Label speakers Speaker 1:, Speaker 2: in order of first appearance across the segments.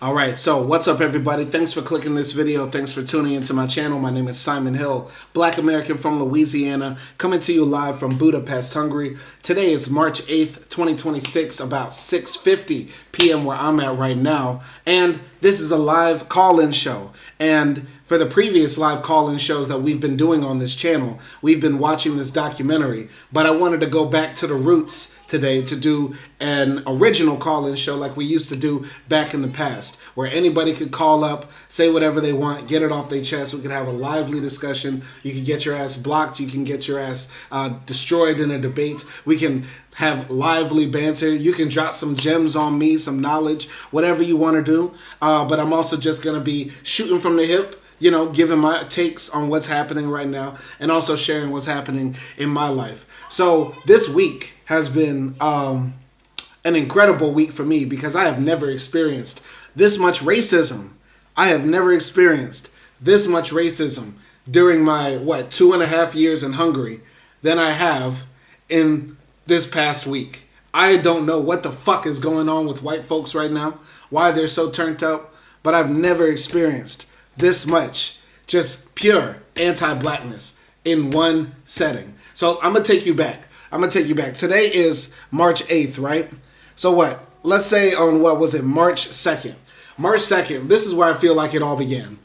Speaker 1: All right, so what's up, everybody? Thanks for clicking this video. Thanks for tuning into my channel. My name is Simon Hill, Black American from Louisiana, coming to you live from Budapest, Hungary. Today is March 8th, 2026, about 6:50 p.m. where I'm at right now. And this is a live call-in show. And for the previous live call-in shows that we've been doing on this channel, we've been watching this documentary. But I wanted to go back to the roots today to do an original call-in show like we used to do back in the past, where anybody could call up, say whatever they want, get it off their chest. We could have a lively discussion. You can get your ass blocked. You can get your ass destroyed in a debate. We can have lively banter. You can drop some gems on me, some knowledge, whatever you want to do. But I'm also just going to be shooting from the hip, you know, giving my takes on what's happening right now and also sharing what's happening in my life. So this week has been an incredible week for me because I have never experienced this much racism. I have never experienced this much racism during my, 2.5 years in Hungary than I have in this past week. I don't know what the fuck is going on with white folks right now, why they're so turned up, but I've never experienced this much just pure anti-blackness in one setting. So I'm going to take you back. Today is March 8th, right? So what? Let's say on, March 2nd. March 2nd, this is where I feel like it all began.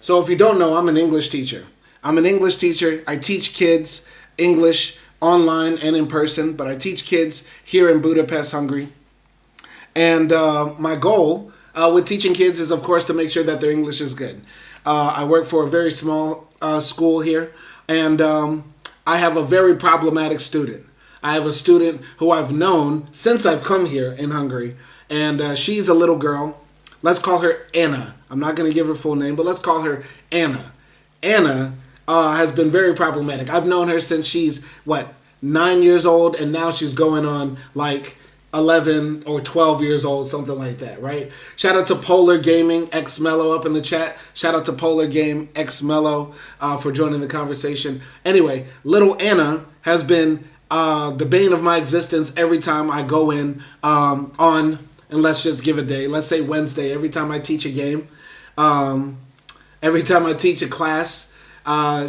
Speaker 1: So if you don't know, I'm an English teacher. I teach kids English online and in person, but I teach kids here in Budapest, Hungary. And my goal with teaching kids is, of course, to make sure that their English is good. I work for a very small school here, and I have a very problematic student. I have a student who I've known since I've come here in Hungary, and she's a little girl. Let's call her Anna. I'm not going to give her full name, but let's call her Anna. Anna has been very problematic. I've known her since she's, 9 years old, and now she's going on, 11 or 12 years old, something like that, right? Shout out to Polar Gaming X Mello up in the chat. Shout out to Polar Game X Mello for joining the conversation. Anyway, little Anna has been the bane of my existence every time I go in on, and let's just give a day, let's say Wednesday, every time I teach a game, every time I teach a class,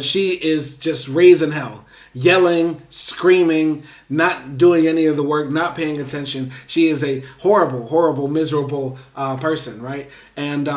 Speaker 1: she is just raising hell. Yelling, screaming, not doing any of the work, not paying attention. She is a horrible, horrible, miserable person, right? And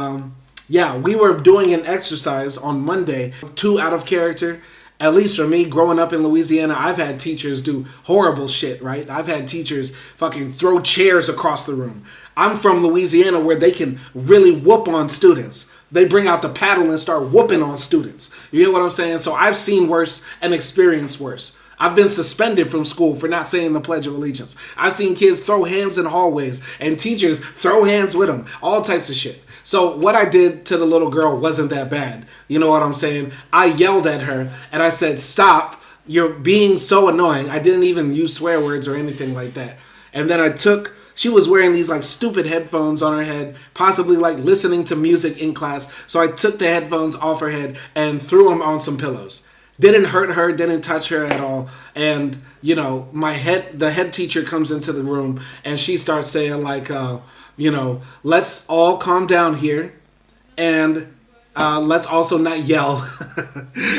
Speaker 1: we were doing an exercise on Monday, too out of character. At least for me, growing up in Louisiana, I've had teachers do horrible shit, right? I've had teachers fucking throw chairs across the room. I'm from Louisiana where they can really whoop on students. They bring out the paddle and start whooping on students. You get what I'm saying? So I've seen worse and experienced worse. I've been suspended from school for not saying the Pledge of Allegiance. I've seen kids throw hands in hallways and teachers throw hands with them. All types of shit. So what I did to the little girl wasn't that bad. You know what I'm saying? I yelled at her and I said, "Stop. You're being so annoying." I didn't even use swear words or anything like that. And then she was wearing these stupid headphones on her head, possibly listening to music in class. So I took the headphones off her head and threw them on some pillows. Didn't hurt her, didn't touch her at all. And, the head teacher comes into the room and she starts saying let's all calm down here and let's also not yell.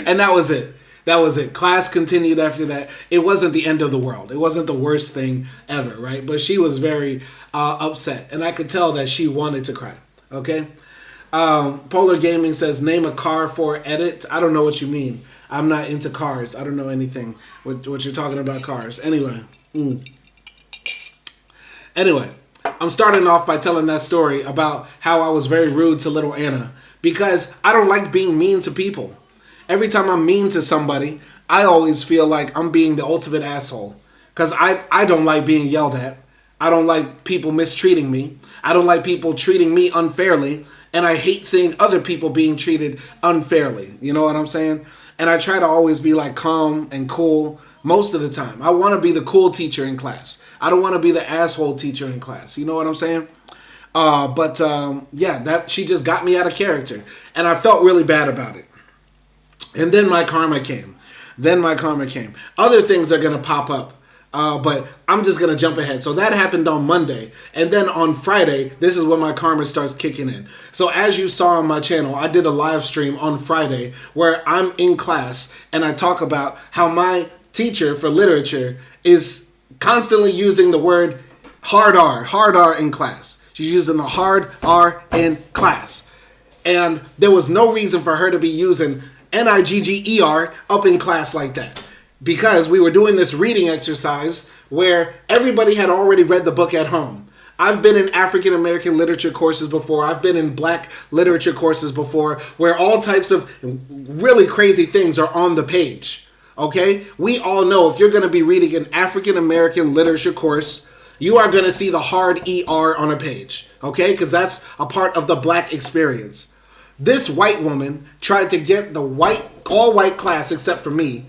Speaker 1: And that was it. Class continued after that. It wasn't the end of the world. It wasn't the worst thing ever, right? But she was very upset. And I could tell that she wanted to cry, okay? Polar Gaming says, name a car for edit. I don't know what you mean. I'm not into cars. I don't know anything what you're talking about cars. Anyway. Anyway, I'm starting off by telling that story about how I was very rude to little Anna because I don't like being mean to people. Every time I'm mean to somebody, I always feel like I'm being the ultimate asshole. Because I don't like being yelled at. I don't like people mistreating me. I don't like people treating me unfairly. And I hate seeing other people being treated unfairly. You know what I'm saying? And I try to always be calm and cool most of the time. I want to be the cool teacher in class. I don't want to be the asshole teacher in class. You know what I'm saying? She just got me out of character. And I felt really bad about it. And then my karma came. Other things are going to pop up But I'm just going to jump ahead. So that happened on Monday. And then on Friday, this is when my karma starts kicking in. So as you saw on my channel, I did a live stream on Friday where I'm in class and I talk about how my teacher for literature is constantly using the word hard R in class. She's using the hard R in class. And there was no reason for her to be using Nigger up in class like that. Because we were doing this reading exercise where everybody had already read the book at home. I've been in African American literature courses before. I've been in black literature courses before where all types of really crazy things are on the page. Okay? We all know if you're going to be reading an African American literature course, you are going to see the hard ER on a page. Okay? Because that's a part of the black experience. This white woman tried to get the all white class, except for me,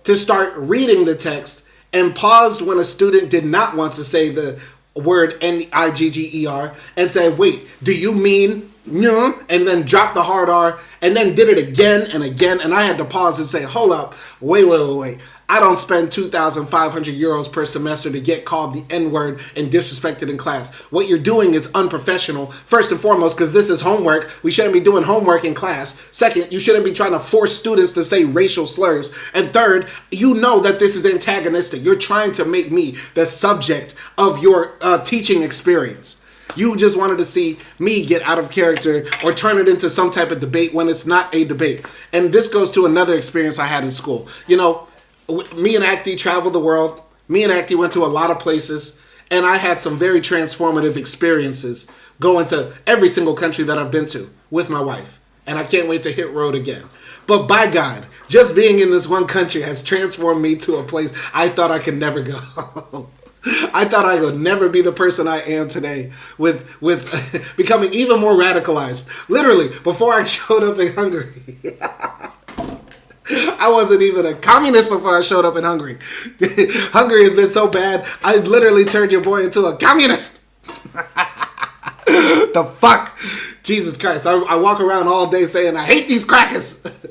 Speaker 1: to start reading the text and paused when a student did not want to say the word Nigger and said, wait, do you mean no? And then dropped the hard R and then did it again and again. And I had to pause and say, hold up, wait. I don't spend 2,500 euros per semester to get called the N-word and disrespected in class. What you're doing is unprofessional, first and foremost, because this is homework. We shouldn't be doing homework in class. Second, you shouldn't be trying to force students to say racial slurs. And third, you know that this is antagonistic. You're trying to make me the subject of your teaching experience. You just wanted to see me get out of character or turn it into some type of debate when it's not a debate. And this goes to another experience I had in school. You know, me and Acti traveled the world. Me and Acti went to a lot of places. And I had some very transformative experiences going to every single country that I've been to with my wife. And I can't wait to hit road again. But by God, just being in this one country has transformed me to a place I thought I could never go. I thought I would never be the person I am today with becoming even more radicalized. Literally, before I showed up in Hungary, I wasn't even a communist before I showed up in Hungary. Hungary has been so bad, I literally turned your boy into a communist. The fuck? Jesus Christ. I walk around all day saying, I hate these crackers.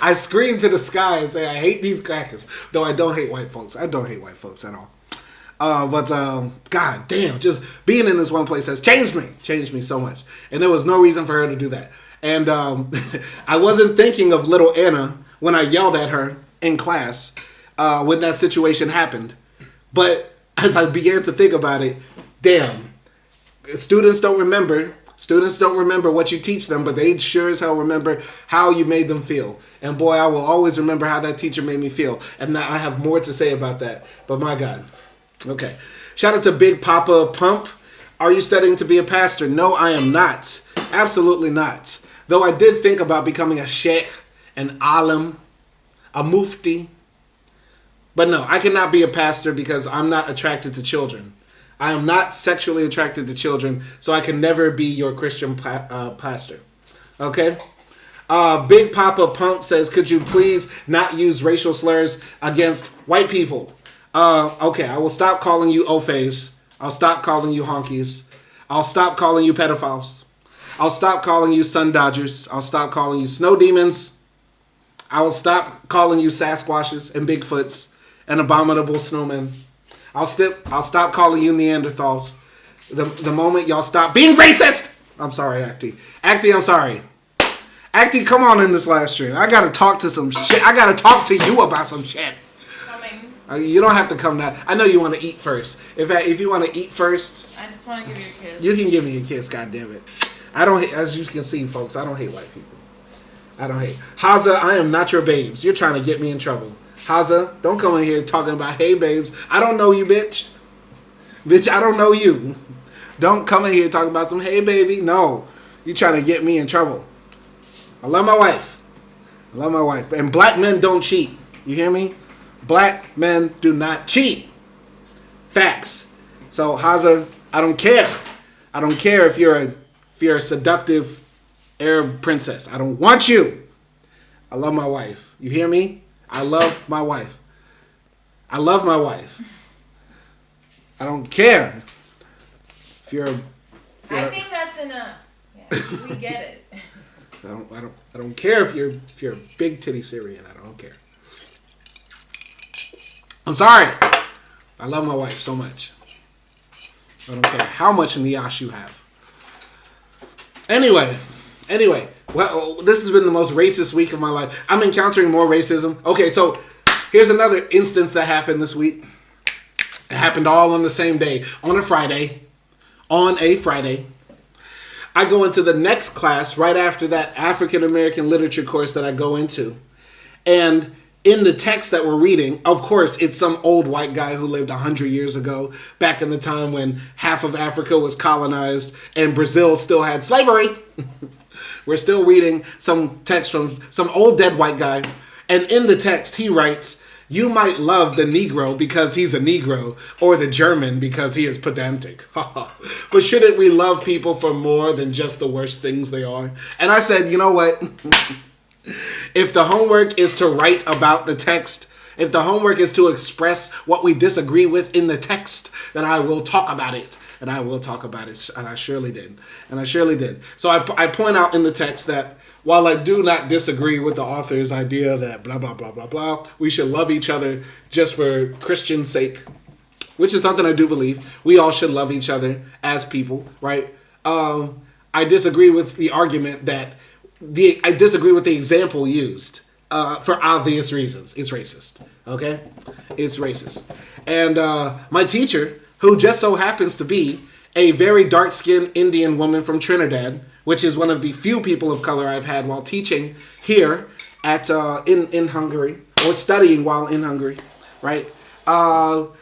Speaker 1: I scream to the sky and say, I hate these crackers. Though I don't hate white folks. I don't hate white folks at all. But God damn, just being in this one place has changed me so much. And there was no reason for her to do that. And I wasn't thinking of little Anna when I yelled at her in class when that situation happened. But as I began to think about it, damn, students don't remember what you teach them, but they sure as hell remember how you made them feel. And boy, I will always remember how that teacher made me feel. And now I have more to say about that. But my God. Okay. Shout out to Big Papa Pump. Are you studying to be a pastor? No, I am not. Absolutely not. Though I did think about becoming a sheikh, an alim, a mufti. But no, I cannot be a pastor because I'm not attracted to children. I am not sexually attracted to children, so I can never be your Christian pastor. Okay? Big Papa Pump says, could you please not use racial slurs against white people? Okay, I will stop calling you Ofays. I'll stop calling you honkies. I'll stop calling you pedophiles. I'll stop calling you sun dodgers. I'll stop calling you snow demons. I will stop calling you Sasquatches and Bigfoots and abominable snowmen. I'll stop calling you Neanderthals. The moment y'all stop being racist. I'm sorry, Acti. Acti, I'm sorry. Acti, come on in this live stream. I gotta talk to some shit. I gotta talk to you about some shit. You don't have to come now. I know you want to eat first. If you want to eat first,
Speaker 2: I just want to give you a kiss.
Speaker 1: You can give me a kiss. God damn it! I don't hate, as you can see, folks. I don't hate white people. I don't hate. Haza, I am not your babes. You're trying to get me in trouble. Haza, don't come in here talking about hey babes. I don't know you, bitch. Bitch, I don't know you. Don't come in here talking about some hey baby. No, you trying to get me in trouble. I love my wife. I love my wife. And black men don't cheat. You hear me? Black men do not cheat. Facts. So Haza, I don't care. I don't care if you're a seductive Arab princess. I don't want you. I love my wife. You hear me? I love my wife. I love my wife. I don't care if you're.
Speaker 2: I think that's enough. Yeah, we get it.
Speaker 1: I don't care if you're a big titty Syrian. I don't care. I'm sorry. I love my wife so much. I don't care how much niash you have. Anyway, well, this has been the most racist week of my life. I'm encountering more racism. Okay, so here's another instance that happened this week. It happened all on the same day, on a Friday. I go into the next class right after that African American literature course that I go into. And in the text that we're reading, of course, it's some old white guy who lived 100 years ago, back in the time when half of Africa was colonized and Brazil still had slavery. We're still reading some text from some old dead white guy. And in the text, he writes, "You might love the Negro because he's a Negro, or the German because he is pedantic. But shouldn't we love people for more than just the worst things they are?" And I said, you know what? If the homework is to write about the text, if the homework is to express what we disagree with in the text, then I will talk about it. And I will talk about it. And I surely did. So I point out in the text that while I do not disagree with the author's idea that blah, blah, blah, blah, blah, we should love each other just for Christian sake, which is something I do believe. We all should love each other as people, right? I disagree with the argument that I disagree with the example used for obvious reasons. It's racist, okay? It's racist. And my teacher, who just so happens to be a very dark-skinned Indian woman from Trinidad, which is one of the few people of color I've had while teaching here at in Hungary, or studying while in Hungary, right?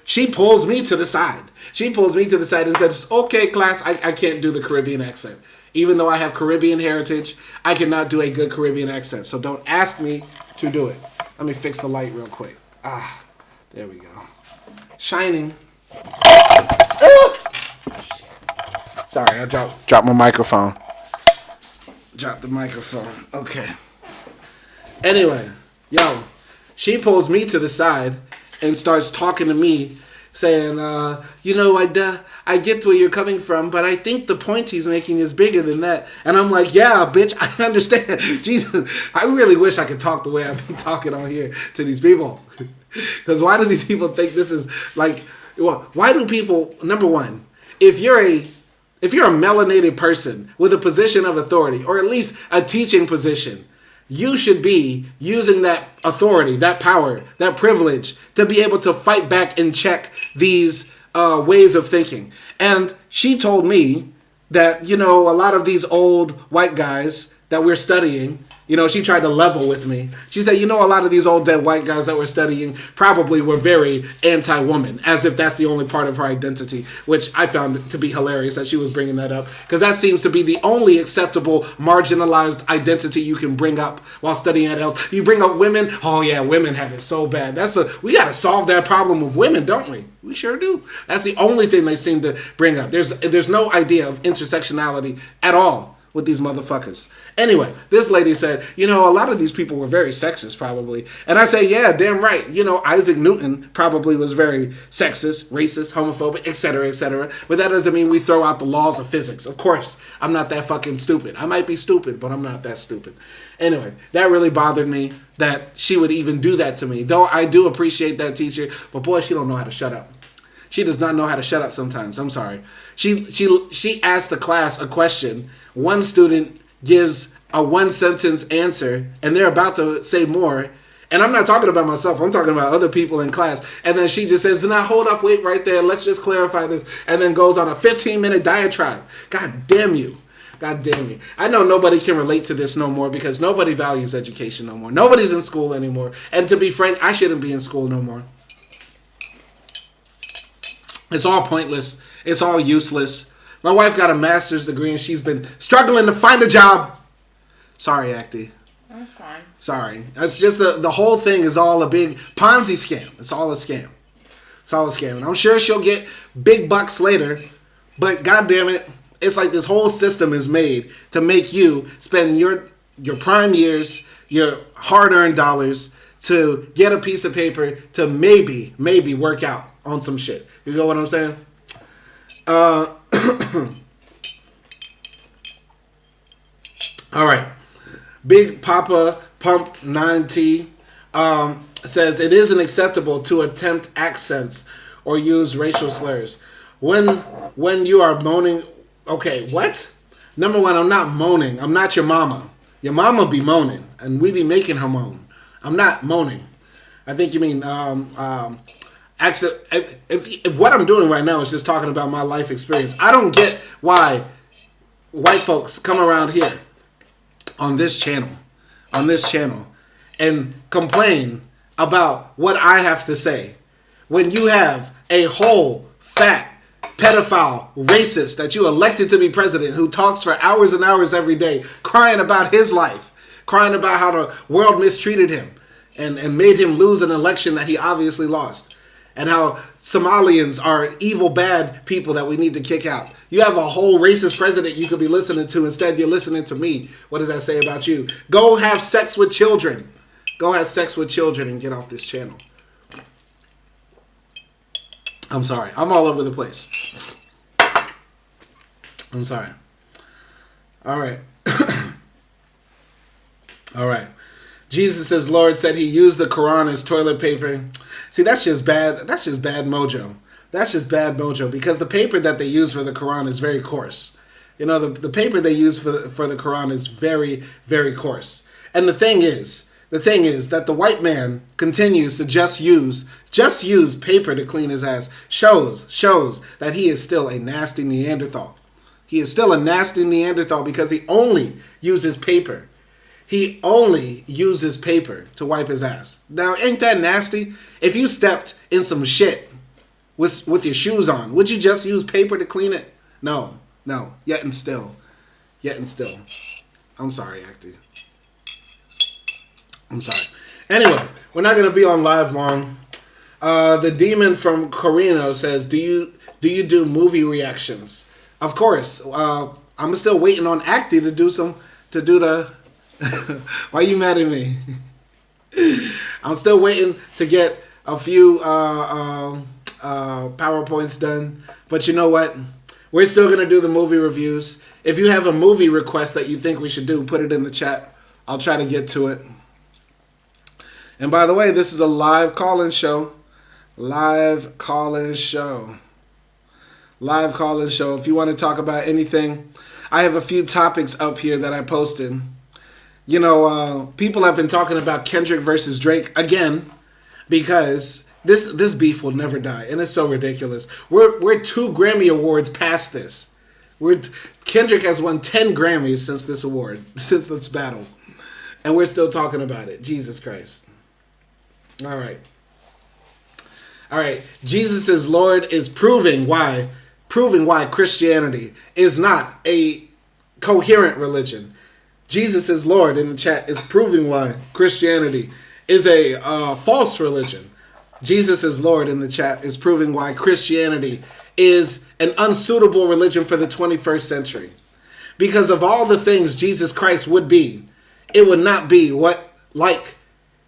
Speaker 1: She pulls me to the side. And says, "Okay, class, I can't do the Caribbean accent. Even though I have Caribbean heritage, I cannot do a good Caribbean accent. So don't ask me to do it." Let me fix the light real quick. There we go. Shining. Sorry, I dropped my microphone. Dropped the microphone. Okay. Anyway, she pulls me to the side and starts talking to me, saying, I get where you're coming from, but I think the point he's making is bigger than that. And I'm like, yeah, bitch, I understand. Jesus, I really wish I could talk the way I be talking on here to these people. Because why do these people think this is like, well, why do people, number one, if you're a melanated person with a position of authority, or at least a teaching position, you should be using that authority, that power, that privilege to be able to fight back and check these ways of thinking. And she told me that, a lot of these old white guys that we're studying, she tried to level with me. She said, a lot of these old dead white guys that we're studying probably were very anti-woman, as if that's the only part of her identity, which I found to be hilarious that she was bringing that up, because that seems to be the only acceptable marginalized identity you can bring up while studying at L. You bring up women, oh yeah, women have it so bad. We got to solve that problem of women, don't we? We sure do. That's the only thing they seem to bring up. There's no idea of intersectionality at all with these motherfuckers. Anyway, this lady said, a lot of these people were very sexist probably. And I say, yeah, damn right. Isaac Newton probably was very sexist, racist, homophobic, etc., etc. But that doesn't mean we throw out the laws of physics. Of course, I'm not that fucking stupid. I might be stupid, but I'm not that stupid. Anyway, that really bothered me that she would even do that to me. Though I do appreciate that teacher, but boy, she don't know how to shut up. She does not know how to shut up sometimes. I'm sorry. She asked the class a question. One student gives a one-sentence answer, and they're about to say more. And I'm not talking about myself. I'm talking about other people in class. And then she just says, now hold up, wait right there. Let's just clarify this. And then goes on a 15-minute diatribe. God damn you. God damn you. I know nobody can relate to this no more because nobody values education no more. Nobody's in school anymore. And to be frank, I shouldn't be in school no more. It's all pointless. It's all useless. My wife got a master's degree and she's been struggling to find a job. Sorry, Acty.
Speaker 2: That's fine.
Speaker 1: Sorry. It's just the whole thing is all a big Ponzi scam. It's all a scam. It's all a scam. And I'm sure she'll get big bucks later. But God damn it, it's like this whole system is made to make you spend your prime years, your hard-earned dollars to get a piece of paper to maybe work out on some shit. You know what I'm saying? All right. Big Papa Pump 9T says it isn't acceptable to attempt accents or use racial slurs. When you are moaning, okay, what? Number one, I'm not moaning. I'm not your mama. Your mama be moaning, and we be making her moan. I'm not moaning. I think you mean actually. If what I'm doing right now is just talking about my life experience, I don't get why white folks come around here on this channel, and complain about what I have to say when you have a whole fat pedophile racist that you elected to be president who talks for hours and hours every day crying about his life, crying about how the world mistreated him and made him lose an election that he obviously lost, and how Somalians are evil, bad people that we need to kick out. You have a whole racist president you could be listening to. Instead, you're listening to me. What does that say about you? Go have sex with children. Go have sex with children and get off this channel. I'm sorry. I'm all over the place. I'm sorry. All right. All right. Jesus as Lord said he used the Quran as toilet paper. See, that's just bad. That's just bad mojo. That's just bad mojo, because the paper that they use for the Quran is very coarse. You know, the paper they use for the Quran is very, very coarse. And the thing is that the white man continues to just use paper to clean his ass. Shows that he is still a nasty Neanderthal. He is still a nasty Neanderthal because he only uses paper. He only uses paper to wipe his ass. Now, ain't that nasty? If you stepped in some shit with your shoes on, would you just use paper to clean it? No. Yet and still. I'm sorry, Acty. I'm sorry. Anyway, we're not gonna be on live long. The demon from Corino says, "Do you do movie reactions?" Of course. I'm still waiting on Acty to do the. Why are you mad at me? I'm still waiting to get a few PowerPoints done. But you know what? We're still going to do the movie reviews. If you have a movie request that you think we should do, put it in the chat. I'll try to get to it. And by the way, this is a live call-in show. Live call-in show. If you want to talk about anything, I have a few topics up here that I posted. You know, people have been talking about Kendrick versus Drake again, because this beef will never die, and it's so ridiculous. We're 2 Grammy Awards past this. Kendrick has won 10 Grammys since this battle, and we're still talking about it. Jesus Christ. All right. Jesus is Lord is proving why Christianity is not a coherent religion. Jesus is Lord in the chat is proving why Christianity is a false religion. Jesus is Lord in the chat is proving why Christianity is an unsuitable religion for the 21st century. Because of all the things Jesus Christ would be, it would not be what, like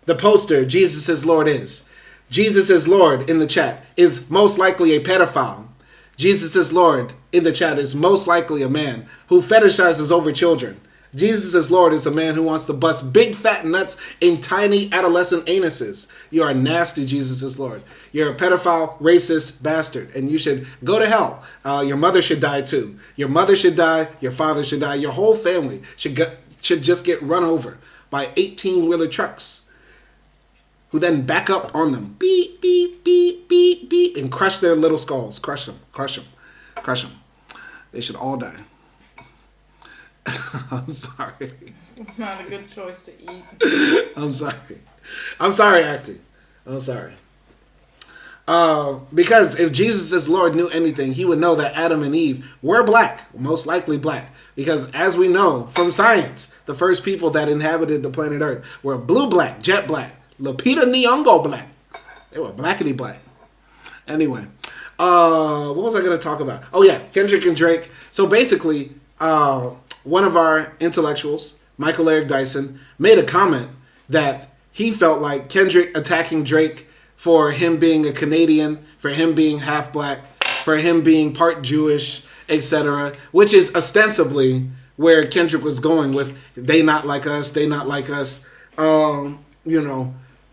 Speaker 1: the poster Jesus is Lord is. Jesus is Lord in the chat is most likely a pedophile. Jesus is Lord in the chat is most likely a man who fetishizes over children. Jesus is Lord is a man who wants to bust big fat nuts in tiny adolescent anuses. You are nasty, Jesus is Lord. You're a pedophile, racist bastard, and you should go to hell. Your mother should die too. Your mother should die. Your father should die. Your whole family should just get run over by 18-wheeler trucks, who then back up on them, beep, beep, beep, beep, beep, and crush their little skulls. Crush them. They should all die. I'm sorry.
Speaker 2: It's not a good choice to eat.
Speaker 1: I'm sorry, Acty. I'm sorry. Because if Jesus as Lord knew anything, he would know that Adam and Eve were black, most likely black. Because as we know from science, the first people that inhabited the planet Earth were blue-black, jet black, Lupita Nyong'o black. They were blackity black. Anyway, what was I going to talk about? Oh yeah, Kendrick and Drake. So basically, one of our intellectuals, Michael Eric Dyson, made a comment that he felt like Kendrick attacking Drake for him being a Canadian, for him being half black, for him being part Jewish, etc., which is ostensibly where Kendrick was going with they not like us.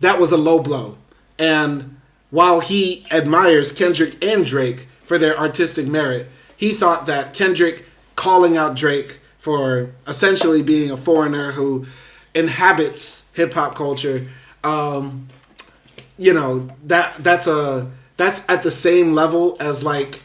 Speaker 1: That was a low blow. And while he admires Kendrick and Drake for their artistic merit, he thought that Kendrick calling out Drake for essentially being a foreigner who inhabits hip hop culture, that's at the same level as like,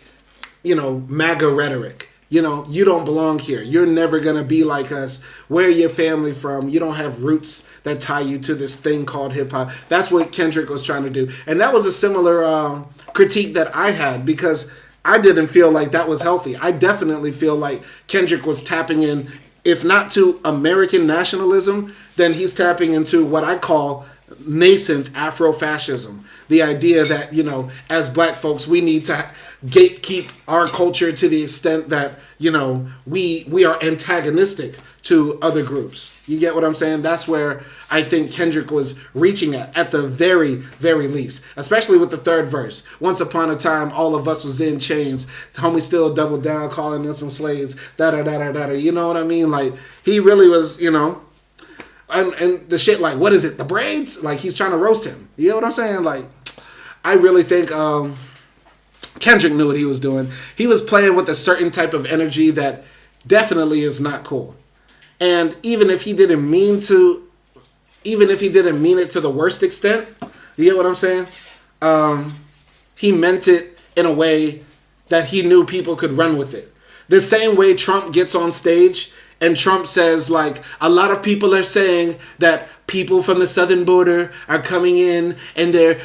Speaker 1: MAGA rhetoric. You don't belong here. You're never going to be like us. Where your family from? You don't have roots that tie you to this thing called hip hop. That's what Kendrick was trying to do. And that was a similar critique that I had, because I didn't feel like that was healthy. I definitely feel like Kendrick was tapping in, if not to American nationalism, then he's tapping into what I call nascent Afrofascism. The idea that, as black folks, we need to gatekeep our culture to the extent that, we are antagonistic to other groups. You get what I'm saying? That's where I think Kendrick was reaching at the very, very least. Especially with the third verse. Once upon a time, all of us was in chains. Homie still doubled down, calling us some slaves. Da-da-da-da-da-da. You know what I mean? Like, he really was, and the shit like, what is it, the braids? Like, he's trying to roast him. You know what I'm saying? Like, I really think Kendrick knew what he was doing. He was playing with a certain type of energy that definitely is not cool. And even if he didn't mean it to the worst extent, you get what I'm saying? He meant it in a way that he knew people could run with it. The same way Trump gets on stage and Trump says, like, a lot of people are saying that people from the southern border are coming in and they're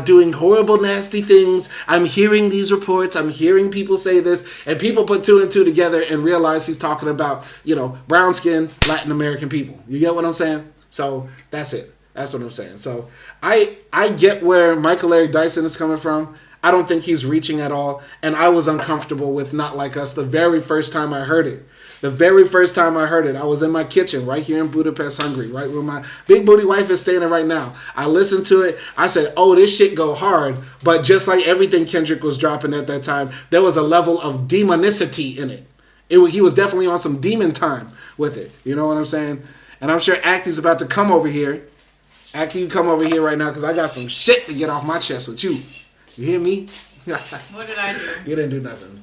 Speaker 1: doing horrible, nasty things. I'm hearing these reports. I'm hearing people say this. And people put two and two together and realize he's talking about, brown skinned Latin American people. You get what I'm saying? So that's it. That's what I'm saying. So I get where Michael Eric Dyson is coming from. I don't think he's reaching at all. And I was uncomfortable with Not Like Us the very first time I heard it. The very first time I heard it, I was in my kitchen right here in Budapest, Hungary, right where my big booty wife is standing right now. I listened to it. I said, oh, this shit go hard. But just like everything Kendrick was dropping at that time, there was a level of demonicity in it. He was definitely on some demon time with it. You know what I'm saying? And I'm sure Acty's about to come over here. Acty, you come over here right now because I got some shit to get off my chest with you. You hear me?
Speaker 2: What did I do?
Speaker 1: You didn't do nothing.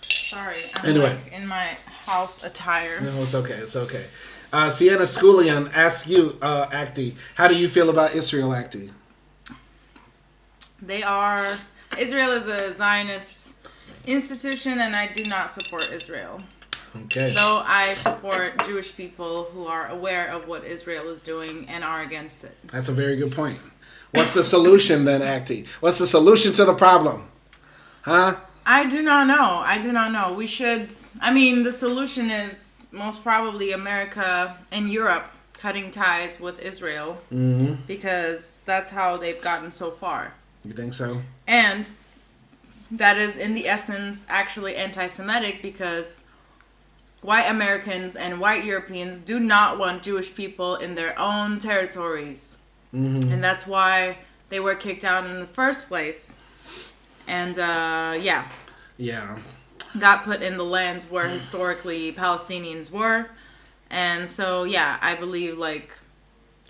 Speaker 2: Sorry. I'm
Speaker 1: anyway,
Speaker 2: like in my house attire.
Speaker 1: No, it's okay. It's okay. Sienna Schoolian asks you, Acty, how do you feel about Israel, Acty?
Speaker 2: Israel is a Zionist institution, and I do not support Israel.
Speaker 1: Okay.
Speaker 2: Though I support Jewish people who are aware of what Israel is doing and are against it.
Speaker 1: That's a very good point. What's the solution then, Acty? What's the solution to the problem? Huh?
Speaker 2: I do not know. The solution is most probably America and Europe cutting ties with Israel.
Speaker 1: Mm-hmm.
Speaker 2: Because that's how they've gotten so far.
Speaker 1: You think so?
Speaker 2: And that is, in the essence, actually anti-Semitic, because white Americans and white Europeans do not want Jewish people in their own territories. Mm-hmm. And that's why they were kicked out in the first place. And, got put in the lands where historically Palestinians were. And so, I believe,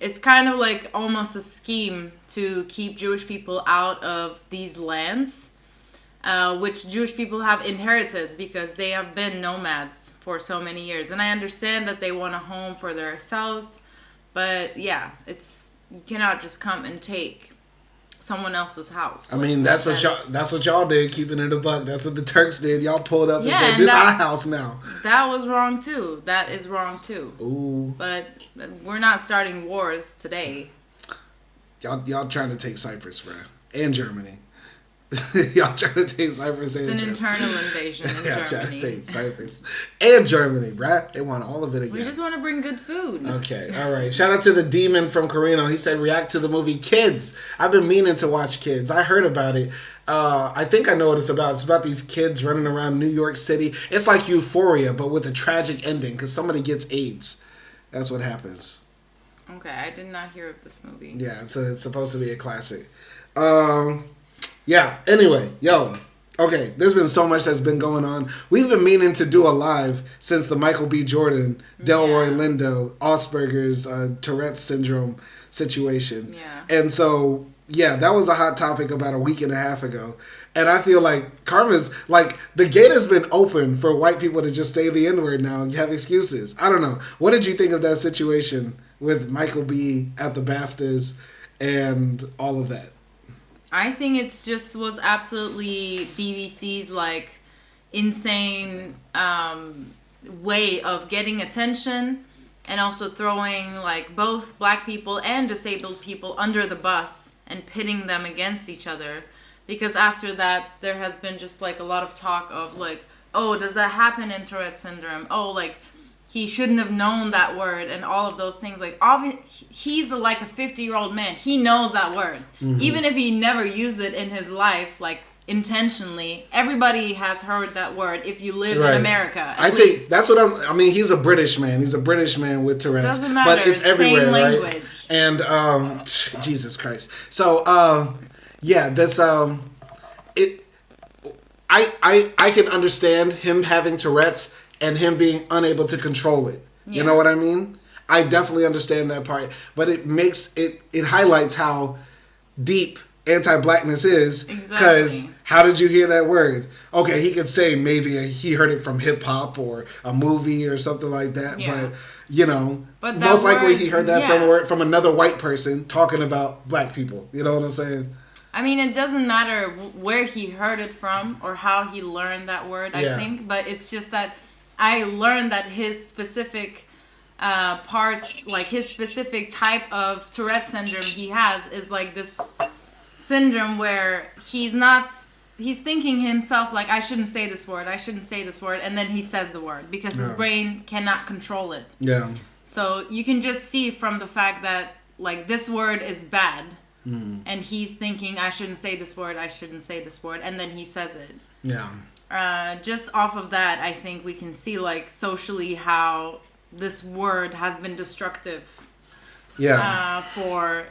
Speaker 2: it's kind of like almost a scheme to keep Jewish people out of these lands, which Jewish people have inherited because they have been nomads for so many years. And I understand that they want a home for themselves, but, you cannot just come and take someone else's house.
Speaker 1: I mean, that's what y'all did, keeping it a buck. That's what the Turks did. Y'all pulled up and said, "This our house now."
Speaker 2: That was wrong too. That is wrong too.
Speaker 1: Ooh.
Speaker 2: But we're not starting wars today.
Speaker 1: Y'all trying to take Cyprus, bro, and Germany. Y'all trying to take Cyprus and Germany.
Speaker 2: It's an internal invasion in Germany.
Speaker 1: Trying to take Cyprus and Germany, bruh. They want all of it again.
Speaker 2: We just want to bring good food.
Speaker 1: Okay, all right. Shout out to the demon from Carino. He said, react to the movie Kids. I've been meaning to watch Kids. I heard about it. I think I know what it's about. It's about these kids running around New York City. It's like Euphoria, but with a tragic ending because somebody gets AIDS. That's what happens.
Speaker 2: Okay, I did not hear of this movie.
Speaker 1: Yeah, so it's supposed to be a classic. Yeah, anyway, Okay, there's been so much that's been going on. We've been meaning to do a live since the Michael B. Jordan, Delroy Lindo, Asperger's, Tourette's syndrome situation.
Speaker 2: Yeah.
Speaker 1: And so, yeah, that was a hot topic about a week and a half ago. And I feel like karma's, like, the gate has been open for white people to just say the N-word now and have excuses. I don't know. What did you think of that situation with Michael B. at the BAFTAs and all of that?
Speaker 2: I think it's just was absolutely BBC's like insane way of getting attention and also throwing like both black people and disabled people under the bus and pitting them against each other. Because after that, there has been just like a lot of talk of like, oh, does that happen in Tourette syndrome? Oh, like he shouldn't have known that word and all of those things. Like, he's like a 50-year-old man. He knows that word. Mm-hmm. Even if he never used it in his life, like, intentionally, everybody has heard that word if you live in America.
Speaker 1: I think that's what I mean, he's a British man. He's a British man with Tourette's.
Speaker 2: Doesn't matter.
Speaker 1: But it's everywhere,
Speaker 2: same
Speaker 1: right?
Speaker 2: language.
Speaker 1: And, Jesus Christ. So, yeah, that's, I can understand him having Tourette's and him being unable to control it. You know what I mean? I definitely understand that part. But it makes it highlights how deep anti-blackness is. Because how did you hear that word? Okay, he could say maybe he heard it from hip-hop or a movie or something like that. Yeah. But, you know, most likely he heard that from another white person talking about black people. You know what I'm saying?
Speaker 2: I mean, it doesn't matter where he heard it from or how he learned that word, I think. But it's just that I learned that his specific parts, like his specific type of Tourette syndrome he has is like this syndrome where he's thinking himself like, I shouldn't say this word, and then he says the word because his brain cannot control it. Yeah. So you can just see from the fact that like this word is bad and he's thinking, I shouldn't say this word, and then he says it. Yeah. Just off of that, I think we can see like socially how this word has been destructive. Yeah. For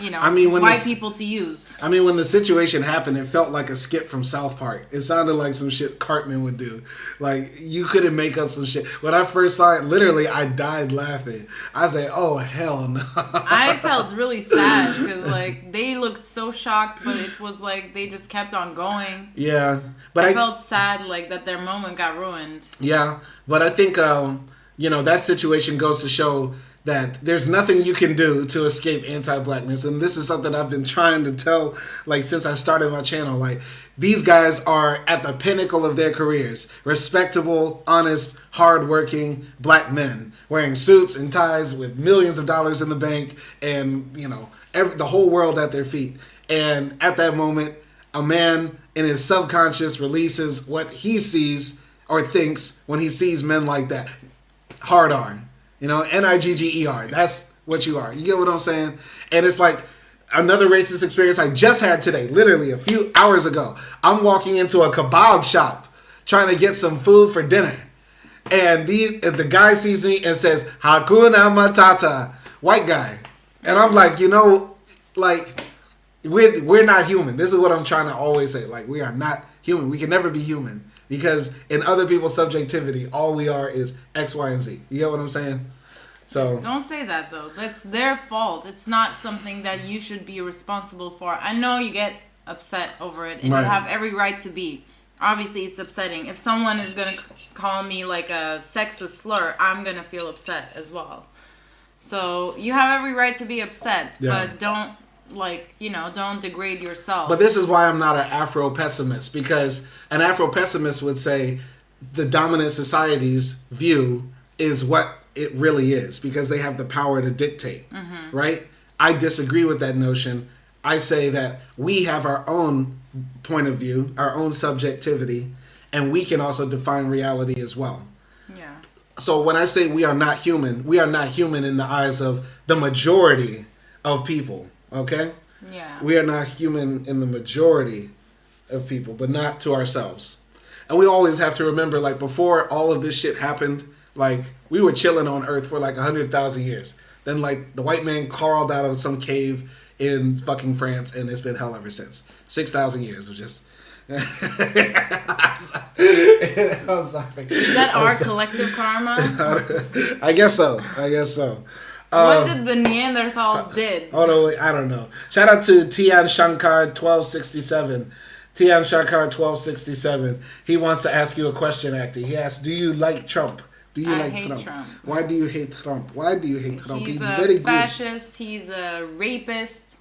Speaker 2: white people to use. I
Speaker 1: mean, when the situation happened, it felt like a skit from South Park. It sounded like some shit Cartman would do. Like, you couldn't make up some shit. When I first saw it, literally, I died laughing. I said, oh, hell no.
Speaker 2: I felt really sad because, like, they looked so shocked, but it was like they just kept on going. Yeah. But I felt sad, like, that their moment got ruined.
Speaker 1: Yeah. But I think, that situation goes to show that there's nothing you can do to escape anti-blackness. And this is something I've been trying to tell, like, since I started my channel. Like, these guys are at the pinnacle of their careers. Respectable, honest, hardworking black men wearing suits and ties with millions of dollars in the bank and, the whole world at their feet. And at that moment, a man in his subconscious releases what he sees or thinks when he sees men like that. Hard R. Nigger. That's what you are. You get what I'm saying? And it's like another racist experience I just had today, literally a few hours ago. I'm walking into a kebab shop trying to get some food for dinner. And the guy sees me and says, Hakuna Matata, white guy. And I'm like, we're not human. This is what I'm trying to always say. Like, we are not human. We can never be human. Because in other people's subjectivity, all we are is X, Y, and Z. You get what I'm saying? So
Speaker 2: don't say that, though. That's their fault. It's not something that you should be responsible for. I know you get upset over it, and you have every right to be. Obviously, it's upsetting. If someone is going to call me like a sexist slur, I'm going to feel upset as well. So you have every right to be upset, but don't degrade yourself.
Speaker 1: But this is why I'm not an Afro-pessimist, because an Afro-pessimist would say the dominant society's view is what it really is, because they have the power to dictate, right? I disagree with that notion. I say that we have our own point of view, our own subjectivity, and we can also define reality as well. Yeah. So when I say we are not human in the eyes of the majority of people. Okay? Yeah. We are not human in the majority of people, but not to ourselves. And we always have to remember, like, before all of this shit happened, like, we were chilling on Earth for like 100,000 years. Then, like, the white man crawled out of some cave in fucking France, and it's been hell ever since. 6,000 years of just I'm sorry.
Speaker 2: Is that our collective karma?
Speaker 1: I guess so. I guess so.
Speaker 2: What did the Neanderthals did?
Speaker 1: Oh no, wait, I don't know. Shout out to Tian Shankar 1267. Tian Shankar 1267. He wants to ask you a question, Acty. He asks, "Do you like Trump? Do you
Speaker 2: I
Speaker 1: like
Speaker 2: hate Trump.
Speaker 1: Why do you hate Trump? Why do you hate Trump?
Speaker 2: He's a
Speaker 1: very
Speaker 2: fascist. He's a rapist.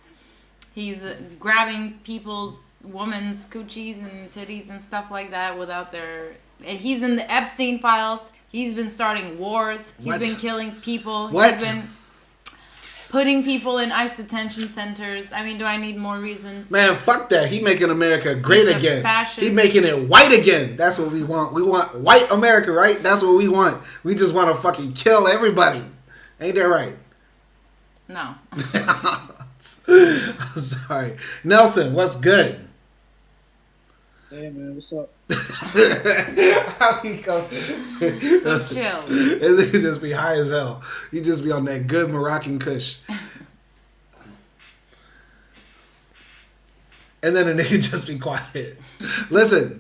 Speaker 2: He's grabbing people's women's coochies and titties and stuff like that without their. And he's in the Epstein files. He's been starting wars. He's
Speaker 1: What?
Speaker 2: been killing people.
Speaker 1: What?
Speaker 2: He's been putting people in ICE detention centers. I mean, do I need more reasons?
Speaker 1: Man, fuck that. He making America great
Speaker 2: He's a
Speaker 1: again.
Speaker 2: fascist.
Speaker 1: He making it white again. That's what we want. We want white America, right? That's what we want. We just want to fucking kill everybody. Ain't that right?
Speaker 2: No.
Speaker 1: Sorry. Nelson, what's good?
Speaker 3: Hey man, what's up?
Speaker 1: How he come?
Speaker 2: So chill.
Speaker 1: He just be high as hell. He just be on that good Moroccan kush. And then the nigga just be quiet. Listen.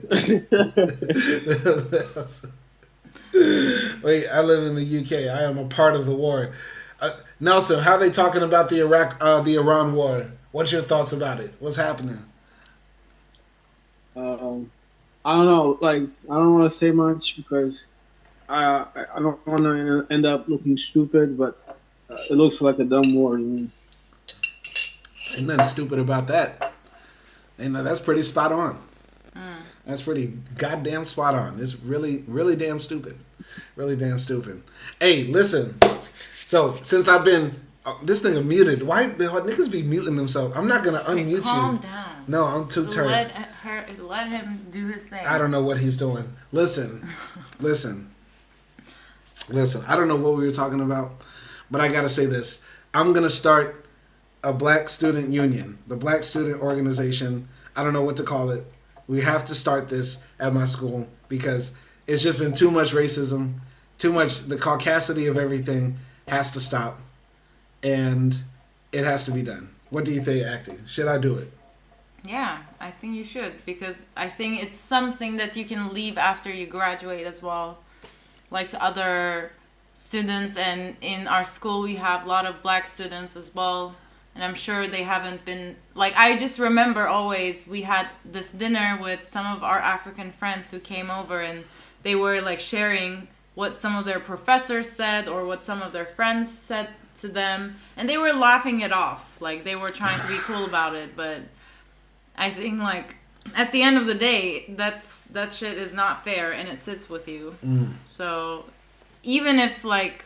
Speaker 1: Wait, I live in the UK. I am a part of the war. Nelson, how are they talking about the Iran war? What's your thoughts about it? What's happening?
Speaker 3: I don't know. Like, I don't want to say much because I don't want to end up looking stupid, but it looks like a dumb war. You know?
Speaker 1: Ain't nothing stupid about that. And that's pretty spot on. That's pretty goddamn spot on. It's really, really damn stupid. Really damn stupid. Hey, listen. So, since I've been... this nigga muted. Why the niggas be muting themselves? I'm not going to unmute you.
Speaker 2: Calm down.
Speaker 1: No, I'm too tired.
Speaker 2: Let him do his thing.
Speaker 1: I don't know what he's doing. Listen. I don't know what we were talking about, but I got to say this. I'm going to start a Black Student Union, the Black Student Organization. I don't know what to call it. We have to start this at my school because it's just been too much racism, too much, the caucasity of everything has to stop, and it has to be done. What do you think, Acting? Should I do it?
Speaker 2: Yeah, I think you should because I think it's something that you can leave after you graduate as well. Like to other students, and in our school we have a lot of Black students as well. And I'm sure they haven't been... Like, I just remember always we had this dinner with some of our African friends who came over and they were, like, sharing what some of their professors said or what some of their friends said to them. And they were laughing it off. Like, they were trying to be cool about it. But I think, like, at the end of the day, that shit is not fair and it sits with you. So, even if, like,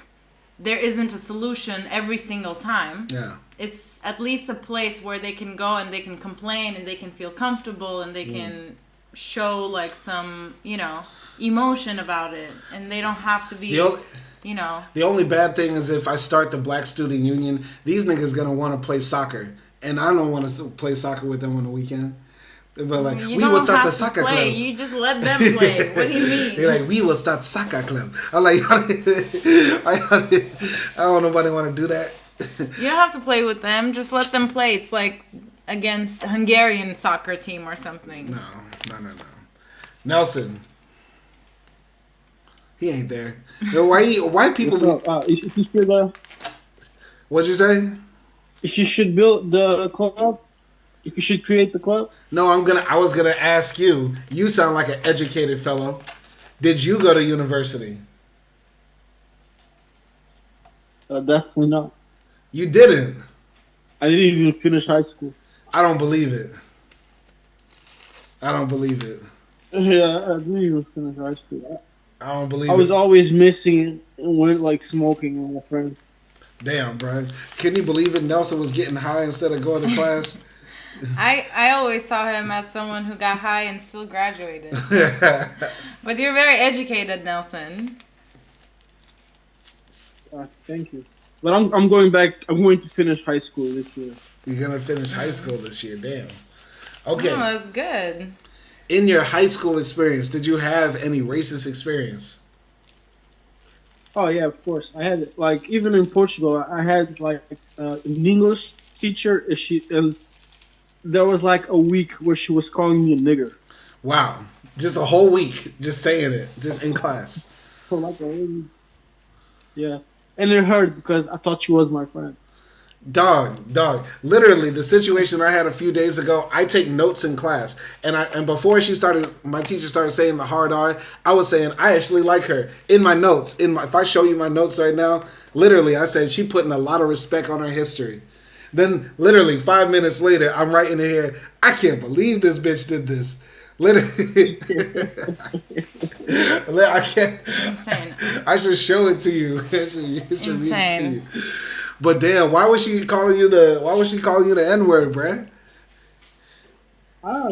Speaker 2: there isn't a solution every single time...
Speaker 1: Yeah.
Speaker 2: It's at least a place where they can go and they can complain and they can feel comfortable and they can show like some, emotion about it. And they don't have to be,
Speaker 1: The only bad thing is if I start the Black Student Union, these niggas gonna want to play soccer. And I don't want to play soccer with them on the weekend. But like, we will start the soccer club.
Speaker 2: You just let them play. What do you mean?
Speaker 1: They're like, we will start soccer club. I'm like, I don't nobody want to do that.
Speaker 2: You don't have to play with them. Just let them play. It's like against Hungarian soccer team or something.
Speaker 1: No. Nelson. He ain't there. Yo, why people...
Speaker 3: What's up? If you should,
Speaker 1: What'd you say?
Speaker 3: if you should build the club, if you should create the club.
Speaker 1: No, I was gonna ask you. You sound like an educated fellow. Did you go to university?
Speaker 3: Definitely not.
Speaker 1: You didn't.
Speaker 3: I didn't even finish high school.
Speaker 1: I don't believe it.
Speaker 3: Yeah, I didn't even finish high school.
Speaker 1: I don't believe
Speaker 3: I was
Speaker 1: it.
Speaker 3: always missing it and went like smoking with my friends.
Speaker 1: Damn, bro. Can you believe it? Nelson was getting high instead of going to class.
Speaker 2: I always saw him as someone who got high and still graduated. But you're very educated, Nelson.
Speaker 3: Thank you. But I'm going back. I'm going to finish high school this year.
Speaker 1: You're gonna finish high school this year. Damn. Okay.
Speaker 2: Oh, that's good.
Speaker 1: In your high school experience, did you have any racist experience?
Speaker 3: Oh yeah, of course. I had like even in Portugal, I had like an English teacher. And there was like a week where she was calling me a nigger.
Speaker 1: Wow. Just a whole week, just saying it, just in class.
Speaker 3: For like yeah. And it hurt because I thought she was my friend.
Speaker 1: Dog. Literally, the situation I had a few days ago. I take notes in class, and before my teacher started saying the hard R. I was saying I actually like her in my notes. If I show you my notes right now, literally, I said she putting a lot of respect on her history. Then, literally, 5 minutes later, I'm writing in here. I can't believe this bitch did this. Literally, I can't.
Speaker 2: Insane.
Speaker 1: I should show it to you. I should read it to
Speaker 2: Insane.
Speaker 1: you. But damn, why was she calling you the N-word, bruh?
Speaker 3: I don't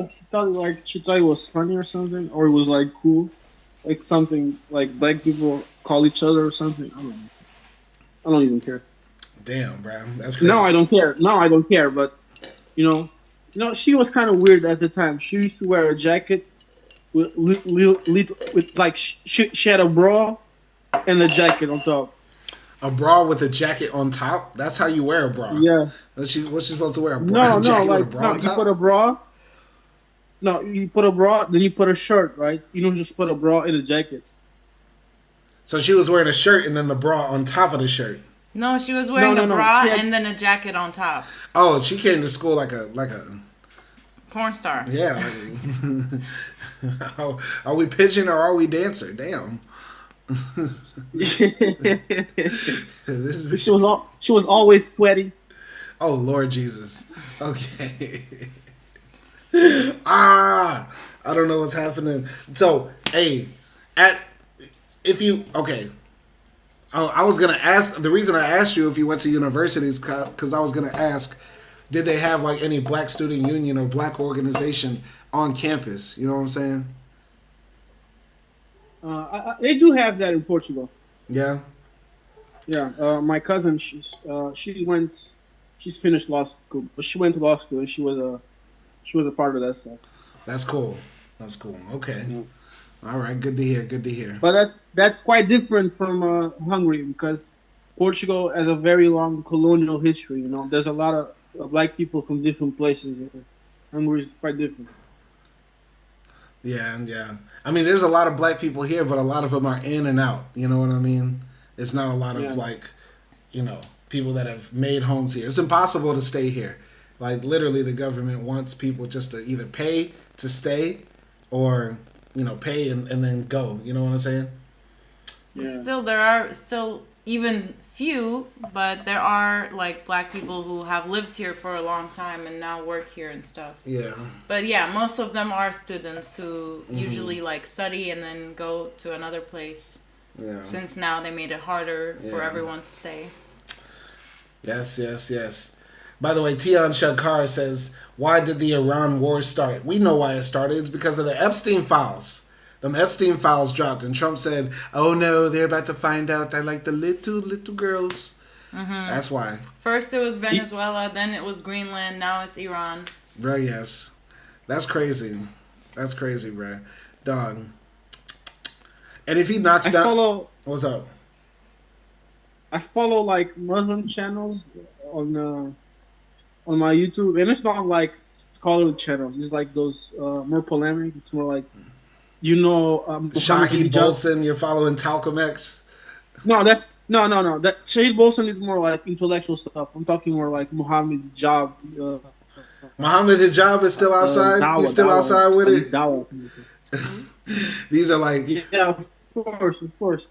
Speaker 3: know. She thought it was funny or something, or it was like cool, like something like black people call each other or something. I don't know. I don't even care.
Speaker 1: Damn, bruh. That's crazy.
Speaker 3: No, I don't care. But you know, she was kind of weird at the time. She used to wear a jacket with like she had a bra and a jacket on top.
Speaker 1: A bra with a jacket on top? That's how you wear a bra.
Speaker 3: Yeah.
Speaker 1: What's she supposed to wear? A bra?
Speaker 3: No,
Speaker 1: jacket with a
Speaker 3: like
Speaker 1: bra on
Speaker 3: you
Speaker 1: top?
Speaker 3: put a bra. No, you put a bra, then you put a shirt, right? You don't just put a bra in a jacket.
Speaker 1: So she was wearing a shirt and then the bra on top of the shirt.
Speaker 2: No, she was wearing
Speaker 3: No,
Speaker 2: a bra
Speaker 3: she had-
Speaker 2: and then a jacket on top.
Speaker 1: Oh, she came to school like a
Speaker 2: Porn star.
Speaker 1: yeah. Are we pigeon or are we dancer? Damn. This
Speaker 3: She was always sweaty.
Speaker 1: Oh Lord Jesus. Okay. I don't know what's happening. So, hey, I was gonna ask. The reason I asked you if you went to universities, because I was gonna ask, did they have like any black student union or black organization on campus? You know what I'm saying?
Speaker 3: They do have that in Portugal.
Speaker 1: Yeah.
Speaker 3: Yeah, my cousin, she's finished law school, but she went to law school and she was a part of that stuff.
Speaker 1: That's cool. Okay.
Speaker 3: Yeah.
Speaker 1: All right. Good to hear.
Speaker 3: But that's quite different from Hungary because Portugal has a very long colonial history. You know, there's a lot of black people from different places. Hungary is quite different.
Speaker 1: Yeah. I mean, there's a lot of black people here, but a lot of them are in and out. You know what I mean? It's not a lot of people that have made homes here. It's impossible to stay here. Like literally, the government wants people just to either pay to stay, or pay and then go. You know what I'm saying?
Speaker 3: Yeah.
Speaker 2: Still, there are even few, but there are like black people who have lived here for a long time and now work here and stuff.
Speaker 1: Yeah.
Speaker 2: But yeah, most of them are students who usually like study and then go to another place.
Speaker 1: Yeah.
Speaker 2: Since now they made it harder for
Speaker 1: Yeah.
Speaker 2: everyone to stay.
Speaker 1: Yes. By the way, Tian Shakar says, why did the Iran war start? We know why it started. It's because of the Epstein files. Them Epstein files dropped, and Trump said, oh no, they're about to find out I like the little girls. Mm-hmm. That's why.
Speaker 2: First it was Venezuela, then it was Greenland, now it's Iran.
Speaker 1: Bro, yes. That's crazy, bro. Dog. And if he knocks down... What's up?
Speaker 3: I follow like Muslim channels on my YouTube, and it's not like scholarly channels. It's like those more polemic. It's more like
Speaker 1: Shahid Bolson. You're following Talcum X.
Speaker 3: No. That Shahid Bolson is more like intellectual stuff. I'm talking more like Muhammad Hijab.
Speaker 1: Muhammad Hijab is still outside. He's still outside with it.
Speaker 3: Dawah.
Speaker 1: These are like
Speaker 3: of course.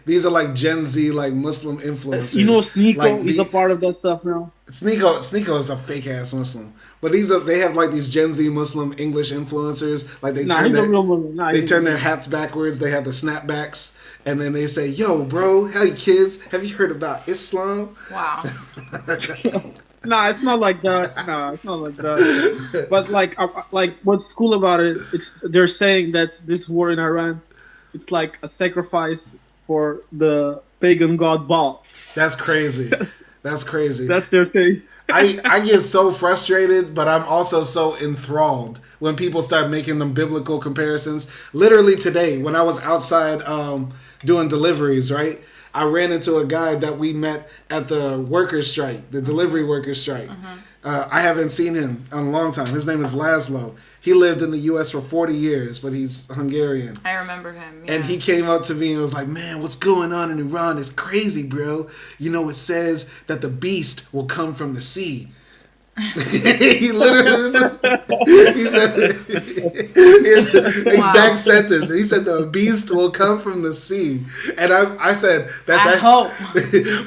Speaker 1: These are like Gen Z, like Muslim influencers.
Speaker 3: Sneeko
Speaker 1: like
Speaker 3: is a part of that stuff now.
Speaker 1: Sneeko is a fake ass Muslim, but they have like these Gen Z Muslim English influencers. Like they turn their hats backwards. They have the snapbacks, and then they say, "Yo, bro, hey kids, have you heard about Islam?"
Speaker 2: Wow.
Speaker 3: Nah, it's not like that. But like what's cool about it? They're saying that this war in Iran, it's like a sacrifice for the pagan god Baal.
Speaker 1: That's crazy. That's crazy.
Speaker 3: That's their thing.
Speaker 1: I get so frustrated, but I'm also so enthralled when people start making them biblical comparisons. Literally today, when I was outside doing deliveries, right? I ran into a guy that we met at the workers' strike, the delivery workers' strike. I haven't seen him in a long time. His name is Laszlo. He lived in the U.S. for 40 years, but he's Hungarian.
Speaker 2: I remember him. Yeah.
Speaker 1: And he came up to me and was like, man, what's going on in Iran is crazy, bro. You know, it says that the beast will come from the sea. He literally he said exact sentence. He said the beast will come from the sea, and I said that's
Speaker 2: hope.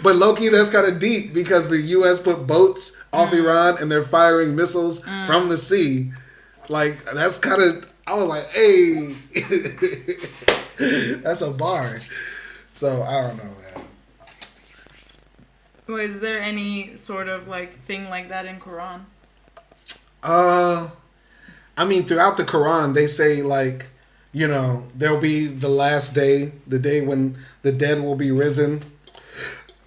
Speaker 1: But low-key, that's kind of deep because the U.S. put boats off Iran and they're firing missiles from the sea. Like that's kind of I was like, hey, that's a bar. So I don't know, man.
Speaker 2: Was there any sort of like thing like that in Quran?
Speaker 1: I mean, throughout the Quran, they say like, you know, there'll be the last day, the day when the dead will be risen,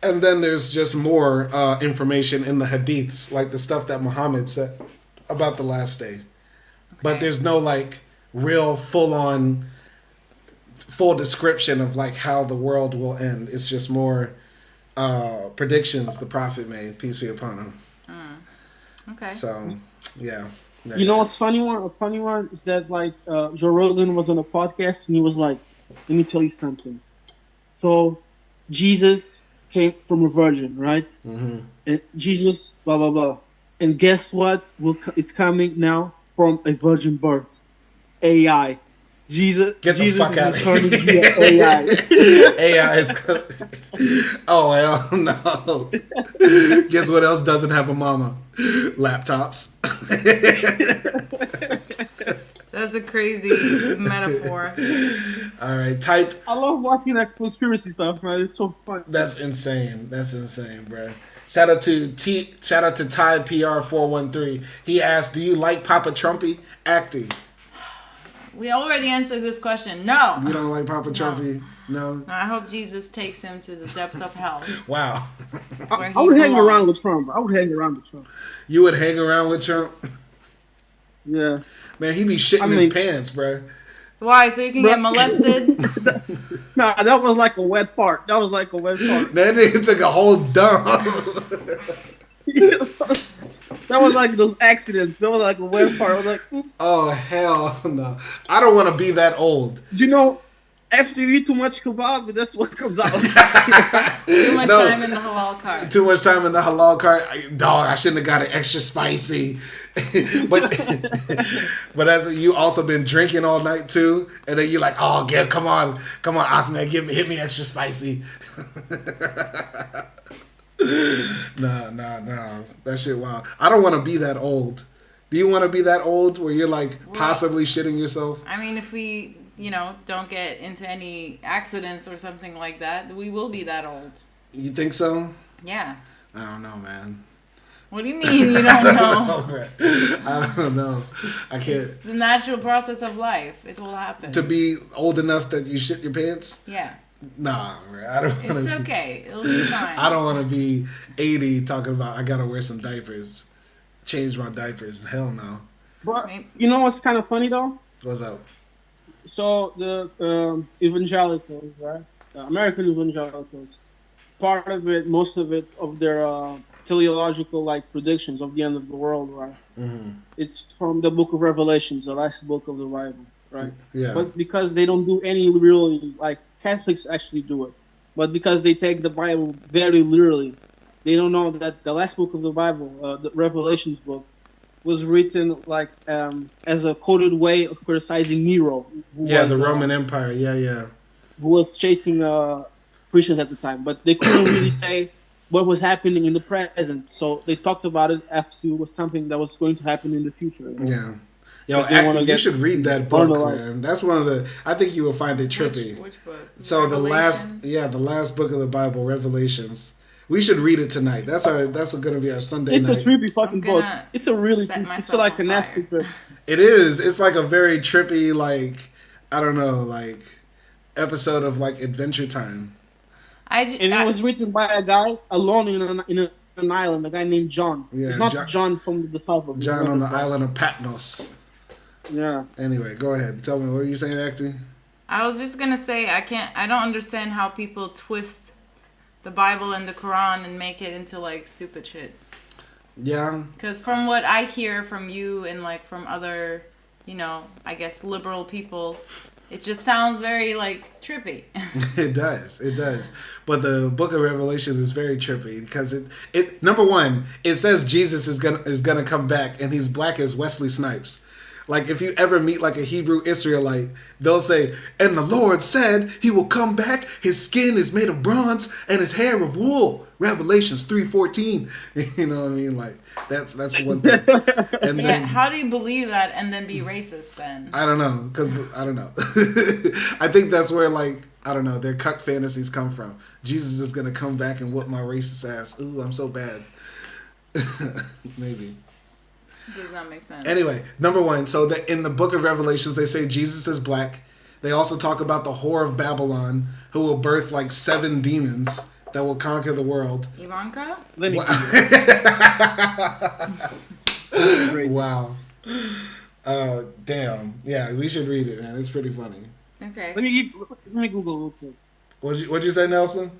Speaker 1: and then there's just more information in the hadiths, like the stuff that Muhammad said about the last day. But there's no like real full description of like how the world will end. It's just more predictions the Prophet made, peace be upon him.
Speaker 2: Okay.
Speaker 1: So, yeah.
Speaker 3: You know what's funny one? A funny one is that like Joe Rogan was on a podcast and he was like, "Let me tell you something. So, Jesus came from a virgin, right?
Speaker 1: Mm-hmm.
Speaker 3: And Jesus, blah blah blah. And guess what? Is coming now from a virgin birth, AI. Jesus,
Speaker 1: Get the
Speaker 3: Jesus
Speaker 1: fuck
Speaker 3: is
Speaker 1: out of
Speaker 3: returning
Speaker 1: here.
Speaker 3: via AI.
Speaker 1: AI is coming. Oh, hell no. Guess what else doesn't have a mama? Laptops.
Speaker 2: That's a crazy metaphor.
Speaker 1: All right, type.
Speaker 3: I love watching that conspiracy stuff, man. It's so fun.
Speaker 1: That's insane. That's insane, bro. Shout out to Tide PR 413. He asked, "Do you like Papa Trumpy acting?"
Speaker 2: We already answered this question. No.
Speaker 1: You don't like Papa Trumpy? No.
Speaker 2: No, I hope Jesus takes him to the depths of hell.
Speaker 1: Wow.
Speaker 2: Where
Speaker 3: I would hang
Speaker 2: belongs.
Speaker 3: around with Trump. I would hang around with Trump.
Speaker 1: You would hang around with Trump?
Speaker 3: Yeah.
Speaker 1: Man, he be shitting his pants, bro.
Speaker 2: Why? So you can get molested?
Speaker 3: Nah, that was like a wet fart. That was like a wet fart.
Speaker 1: That nigga took a whole dump.
Speaker 3: That was like those accidents. That was like a wet fart. I was like, oops.
Speaker 1: Oh, hell no. I don't want to be that old.
Speaker 3: You know, after you eat too much kebab, that's what comes out.
Speaker 2: Too much
Speaker 1: No.
Speaker 2: time in the halal cart.
Speaker 1: Too much time in the halal cart. Dog, I shouldn't have got it extra spicy. but as you also been drinking all night too, and then you're like, oh, come on, Ahmed, hit me extra spicy. No, that shit wild. I don't want to be that old. Do you want to be that old where you're like possibly shitting yourself?
Speaker 2: I mean, if we, don't get into any accidents or something like that, we will be that old.
Speaker 1: You think so?
Speaker 2: Yeah.
Speaker 1: I don't know, man.
Speaker 2: What do you mean you don't know?
Speaker 1: I don't know. I can't.
Speaker 2: The natural process of life. It will happen.
Speaker 1: To be old enough that you shit your pants?
Speaker 2: Yeah.
Speaker 1: Nah, man, I don't want to.
Speaker 2: It's okay. It'll be fine.
Speaker 1: I don't want to be 80 talking about I gotta wear some diapers, change my diapers. Hell no.
Speaker 3: But you know what's kind of funny though?
Speaker 1: What's up?
Speaker 3: So the evangelicals, right? American evangelicals, part of it, most of it, of their teleological like predictions of the end of the world, right?
Speaker 1: Mm-hmm.
Speaker 3: It's from the Book of Revelations, the last book of the Bible, right?
Speaker 1: Yeah.
Speaker 3: But because they don't do any really like Catholics actually do it, but because they take the Bible very literally, they don't know that the last book of the Bible, the Revelations book, was written like as a coded way of criticizing Nero.
Speaker 1: The Roman Empire. Yeah.
Speaker 3: Who was chasing Christians at the time, but they couldn't really say what was happening in the present. So they talked about it as it was something that was going to happen in the future.
Speaker 1: Yeah. Yo, Acty, you should read that book, man. That's one of the. I think you will find it trippy.
Speaker 2: Which book?
Speaker 1: So the last book of the Bible, Revelations. We should read it tonight. That's going to be our Sunday night.
Speaker 3: It's a trippy fucking book. It's a really. It's like a nasty trip.
Speaker 1: It is. It's like a very trippy, like I don't know, like episode of like Adventure Time.
Speaker 3: It was written by a guy alone in an island. A guy named John.
Speaker 1: Yeah,
Speaker 3: it's not John from the disciples.
Speaker 1: John on the island of Patmos.
Speaker 3: Yeah.
Speaker 1: Anyway, go ahead. Tell me, what were you saying, Acty?
Speaker 2: I was just gonna say I don't understand how people twist the Bible and the Quran and make it into like stupid shit.
Speaker 1: Yeah.
Speaker 2: Because from what I hear from you and like from other, I guess liberal people, it just sounds very like trippy.
Speaker 1: It does. It does. But the Book of Revelation is very trippy because it number one, it says Jesus is gonna come back and he's black as Wesley Snipes. Like if you ever meet like a Hebrew Israelite, they'll say, "And the Lord said he will come back. His skin is made of bronze and his hair of wool." Revelations 3:14. You know what I mean? Like that's one thing. And
Speaker 2: Yeah,
Speaker 1: then
Speaker 2: how do you believe that and then be racist then?
Speaker 1: I don't know, because I don't know. I think that's where, like, I don't know, their cuck fantasies come from. Jesus is going to come back and whoop my racist ass. Ooh, I'm so bad. Maybe.
Speaker 2: Does not make sense.
Speaker 1: Anyway, number one, so in the book of Revelations, they say Jesus is black. They also talk about the whore of Babylon, who will birth, like, 7 demons that will conquer the world.
Speaker 2: Ivanka?
Speaker 3: Lenny.
Speaker 1: Wow. Damn. Yeah, we should read it, man. It's pretty funny.
Speaker 2: Okay.
Speaker 3: Let me Google real quick.
Speaker 1: What'd you say, Nelson?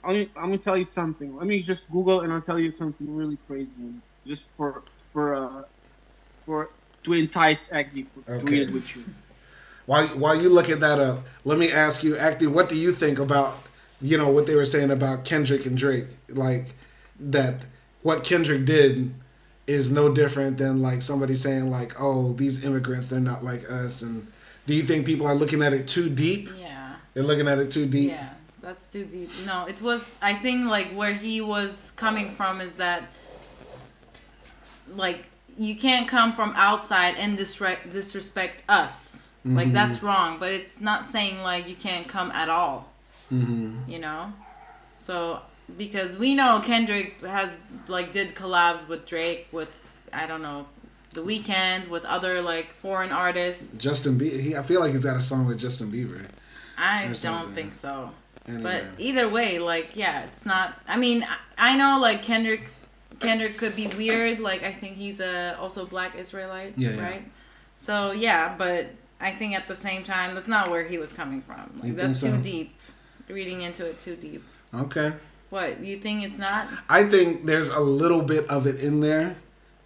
Speaker 3: I'm gonna tell you something. Let me just Google and I'll tell you something really crazy, just to entice Agni to
Speaker 1: Okay.
Speaker 3: read it with you.
Speaker 1: While you looking that up, let me ask you, Acti, what do you think about, what they were saying about Kendrick and Drake? Like, that what Kendrick did is no different than, like, somebody saying, like, oh, these immigrants, they're not like us. And do you think people are looking at it too deep?
Speaker 2: Yeah.
Speaker 1: They're looking at it too deep?
Speaker 2: Yeah, that's too deep. No, it was, I think, like, where he was coming from is that, like, you can't come from outside and disrespect us.
Speaker 1: Mm-hmm.
Speaker 2: Like, that's wrong. But it's not saying, like, you can't come at all.
Speaker 1: Mm-hmm.
Speaker 2: So, because we know Kendrick did collabs with Drake, with, I don't know, The Weeknd, with other, like, foreign artists.
Speaker 1: Justin Bieber. I feel like he's got a song with Justin Bieber.
Speaker 2: I don't think so.
Speaker 1: Anyway.
Speaker 2: But either way, like, yeah, it's not. I mean, I know, like, Kendrick could be weird. Like, I think he's also Black Israelite,
Speaker 1: Yeah.
Speaker 2: right? So yeah, but I think at the same time, that's not where he was coming from.
Speaker 1: You
Speaker 2: Like, that's
Speaker 1: think so?
Speaker 2: too deep. Reading into it too deep.
Speaker 1: Okay.
Speaker 2: What, you think it's not?
Speaker 1: I think there's a little bit of it in there.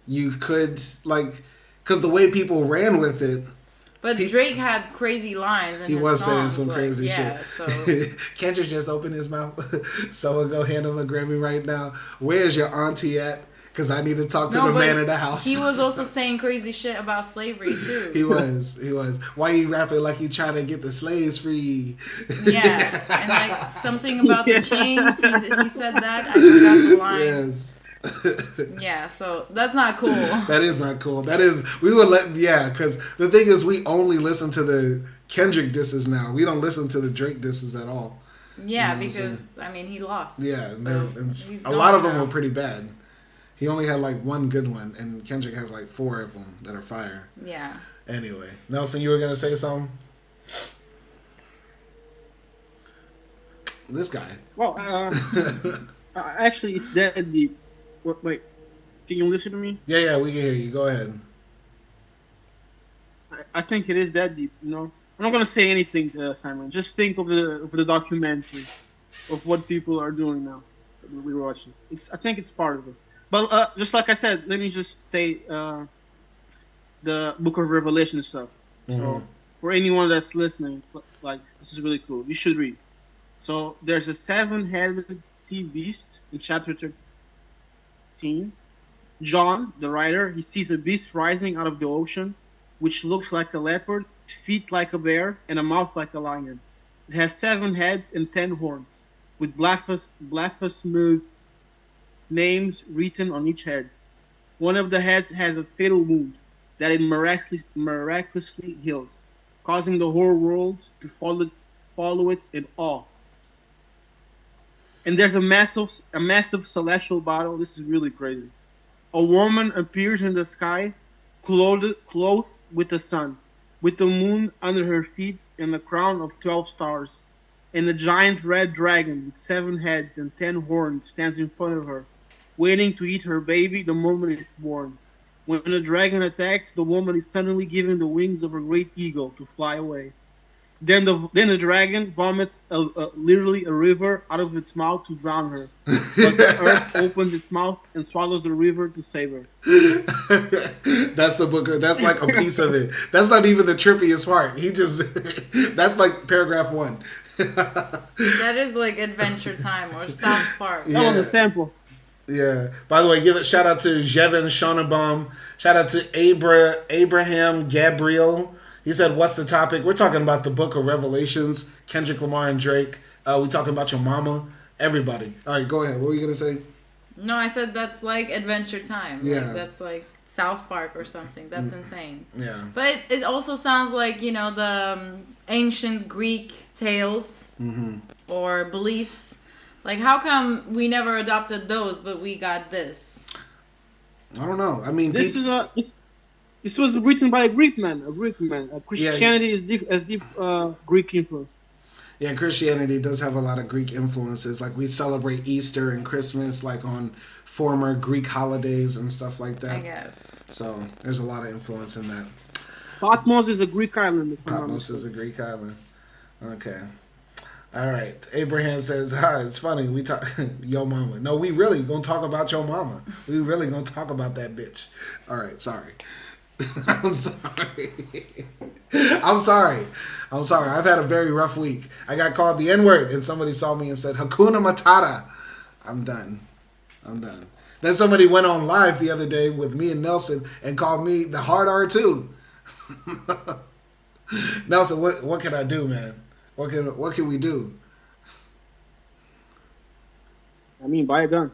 Speaker 1: You could, like, because the way people ran with it,
Speaker 2: But Drake had crazy lines. In
Speaker 1: he
Speaker 2: his
Speaker 1: was saying
Speaker 2: songs,
Speaker 1: some
Speaker 2: like,
Speaker 1: crazy
Speaker 2: yeah,
Speaker 1: shit. Kendrick just opened his mouth. Someone go hand him a Grammy right now. Where's your auntie at? Because I need to talk to the
Speaker 2: but
Speaker 1: man of the house.
Speaker 2: He was also saying crazy shit about slavery too.
Speaker 1: He was. Why you rapping like you trying to get the slaves free?
Speaker 2: Yeah, and like something about the chains. He said that. I forgot the line.
Speaker 1: Yes.
Speaker 2: Yeah, so that's not cool.
Speaker 1: That is not cool. Because the thing is, we only listen to the Kendrick disses now. We don't listen to the Drake disses at all.
Speaker 2: Yeah,
Speaker 1: You know what I'm
Speaker 2: because I mean he lost.
Speaker 1: Yeah,
Speaker 2: so
Speaker 1: and
Speaker 2: he's
Speaker 1: a lot
Speaker 2: gone
Speaker 1: of them
Speaker 2: now.
Speaker 1: were pretty bad. He only had like one good one, and Kendrick has like 4 of them that are fire.
Speaker 2: Yeah.
Speaker 1: Anyway, Nelson, you were gonna say something? This guy.
Speaker 3: Well, actually, it's that deep. Wait, can you listen to me?
Speaker 1: Yeah, we can hear you. Go ahead.
Speaker 3: I think it is that deep. I'm not gonna say anything, Simon. Just think of the documentary, of what people are doing now. We're watching. I think it's part of it. But just like I said, let me just say the Book of Revelation stuff. So for anyone that's listening, like, this is really cool. You should read. So there's a 7-headed sea beast in chapter 13. John, the writer, he sees a beast rising out of the ocean, which looks like a leopard, feet like a bear, and a mouth like a lion. It has 7 heads and 10 horns, with blasphemous names written on each head. One of the heads has a fatal wound that it miraculously heals, causing the whole world to follow it in awe. And there's a massive celestial battle. This is really crazy. A woman appears in the sky, clothed with the sun, with the moon under her feet and a crown of 12 stars. And a giant red dragon with 7 heads and 10 horns stands in front of her, waiting to eat her baby the moment it's born. When the dragon attacks, the woman is suddenly given the wings of a great eagle to fly away. Then the dragon vomits literally a river out of its mouth to drown her. But the earth opens its mouth and swallows the river to save her.
Speaker 1: That's the book. That's like a piece of it. That's not even the trippiest part. He just. That's like paragraph 1.
Speaker 2: That is like Adventure Time or South Park.
Speaker 3: That was a sample.
Speaker 1: Yeah. By the way, give a shout out to Jevin Schoenbaum. Shout out to Abraham Gabriel. He said, "What's the topic?" We're talking about the Book of Revelations, Kendrick Lamar and Drake. We talking about your mama. Everybody. All right, go ahead. What were you gonna say?
Speaker 2: No, I said that's like Adventure Time.
Speaker 1: Yeah.
Speaker 2: Like, that's like South Park or something. That's insane.
Speaker 1: Yeah.
Speaker 2: But it also sounds like, you know, the ancient Greek tales or beliefs. Like, how come we never adopted those, but we got this?
Speaker 1: I don't know. I mean,
Speaker 3: This was written by a Greek man. Christianity is Greek influence.
Speaker 1: yeah, Christianity does have a lot of Greek influences. Like we celebrate Easter and Christmas, like on former Greek holidays and stuff like that.
Speaker 2: I guess.
Speaker 1: So there's a lot of influence in that.
Speaker 3: Patmos is a Greek island.
Speaker 1: Patmos is a Greek island. Okay. All right. Abraham says, "Hi, it's funny. We talk yo mama. No, we really gonna talk about your mama. We really gonna talk about that bitch. All right. Sorry. I'm sorry. I'm sorry. I'm sorry. I've had a very rough week. I got called the N-word and somebody saw me and said, Hakuna Matata. I'm done. Then somebody went on live the other day with me and Nelson and called me the hard R too. Nelson, what can I do, man? What can we do?
Speaker 3: I mean, buy a gun.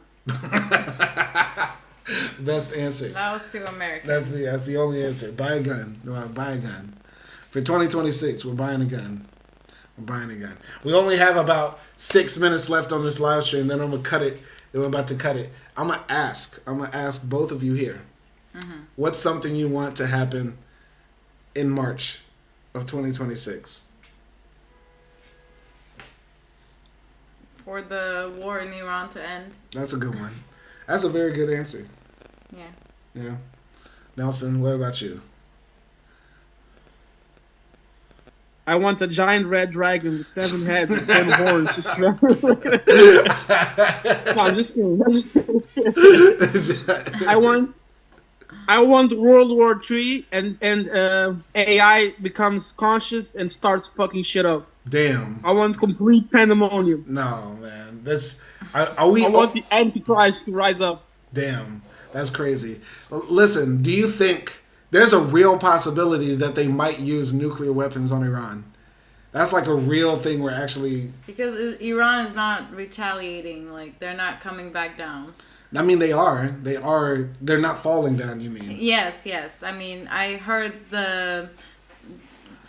Speaker 1: Best answer.
Speaker 2: That was too American.
Speaker 1: That's the only answer. Buy a gun. Buy a gun. For 2026, we're buying a gun. We only have about 6 minutes left on this live stream. Then I'm gonna cut it. Then we're about to cut it. I'm gonna ask both of you here. What's something you want to happen in March of 2026?
Speaker 2: For the war in Iran to end.
Speaker 1: That's a good one. That's a very good answer. Yeah. Nelson, what about you?
Speaker 3: I want a giant red dragon with 7 heads and 10 horns. Just no, I'm just kidding. I want World War III and AI becomes conscious and starts fucking shit up.
Speaker 1: Damn.
Speaker 3: I want complete pandemonium.
Speaker 1: No, man.
Speaker 3: I want the Antichrist to rise up.
Speaker 1: Damn. That's crazy. Listen, do you think there's a real possibility that they might use nuclear weapons on Iran? That's like a real thing where actually...
Speaker 2: Because Iran is not retaliating. Like, they're not coming back down.
Speaker 1: I mean, they are. They're not falling down, you mean?
Speaker 2: Yes. I mean, I heard the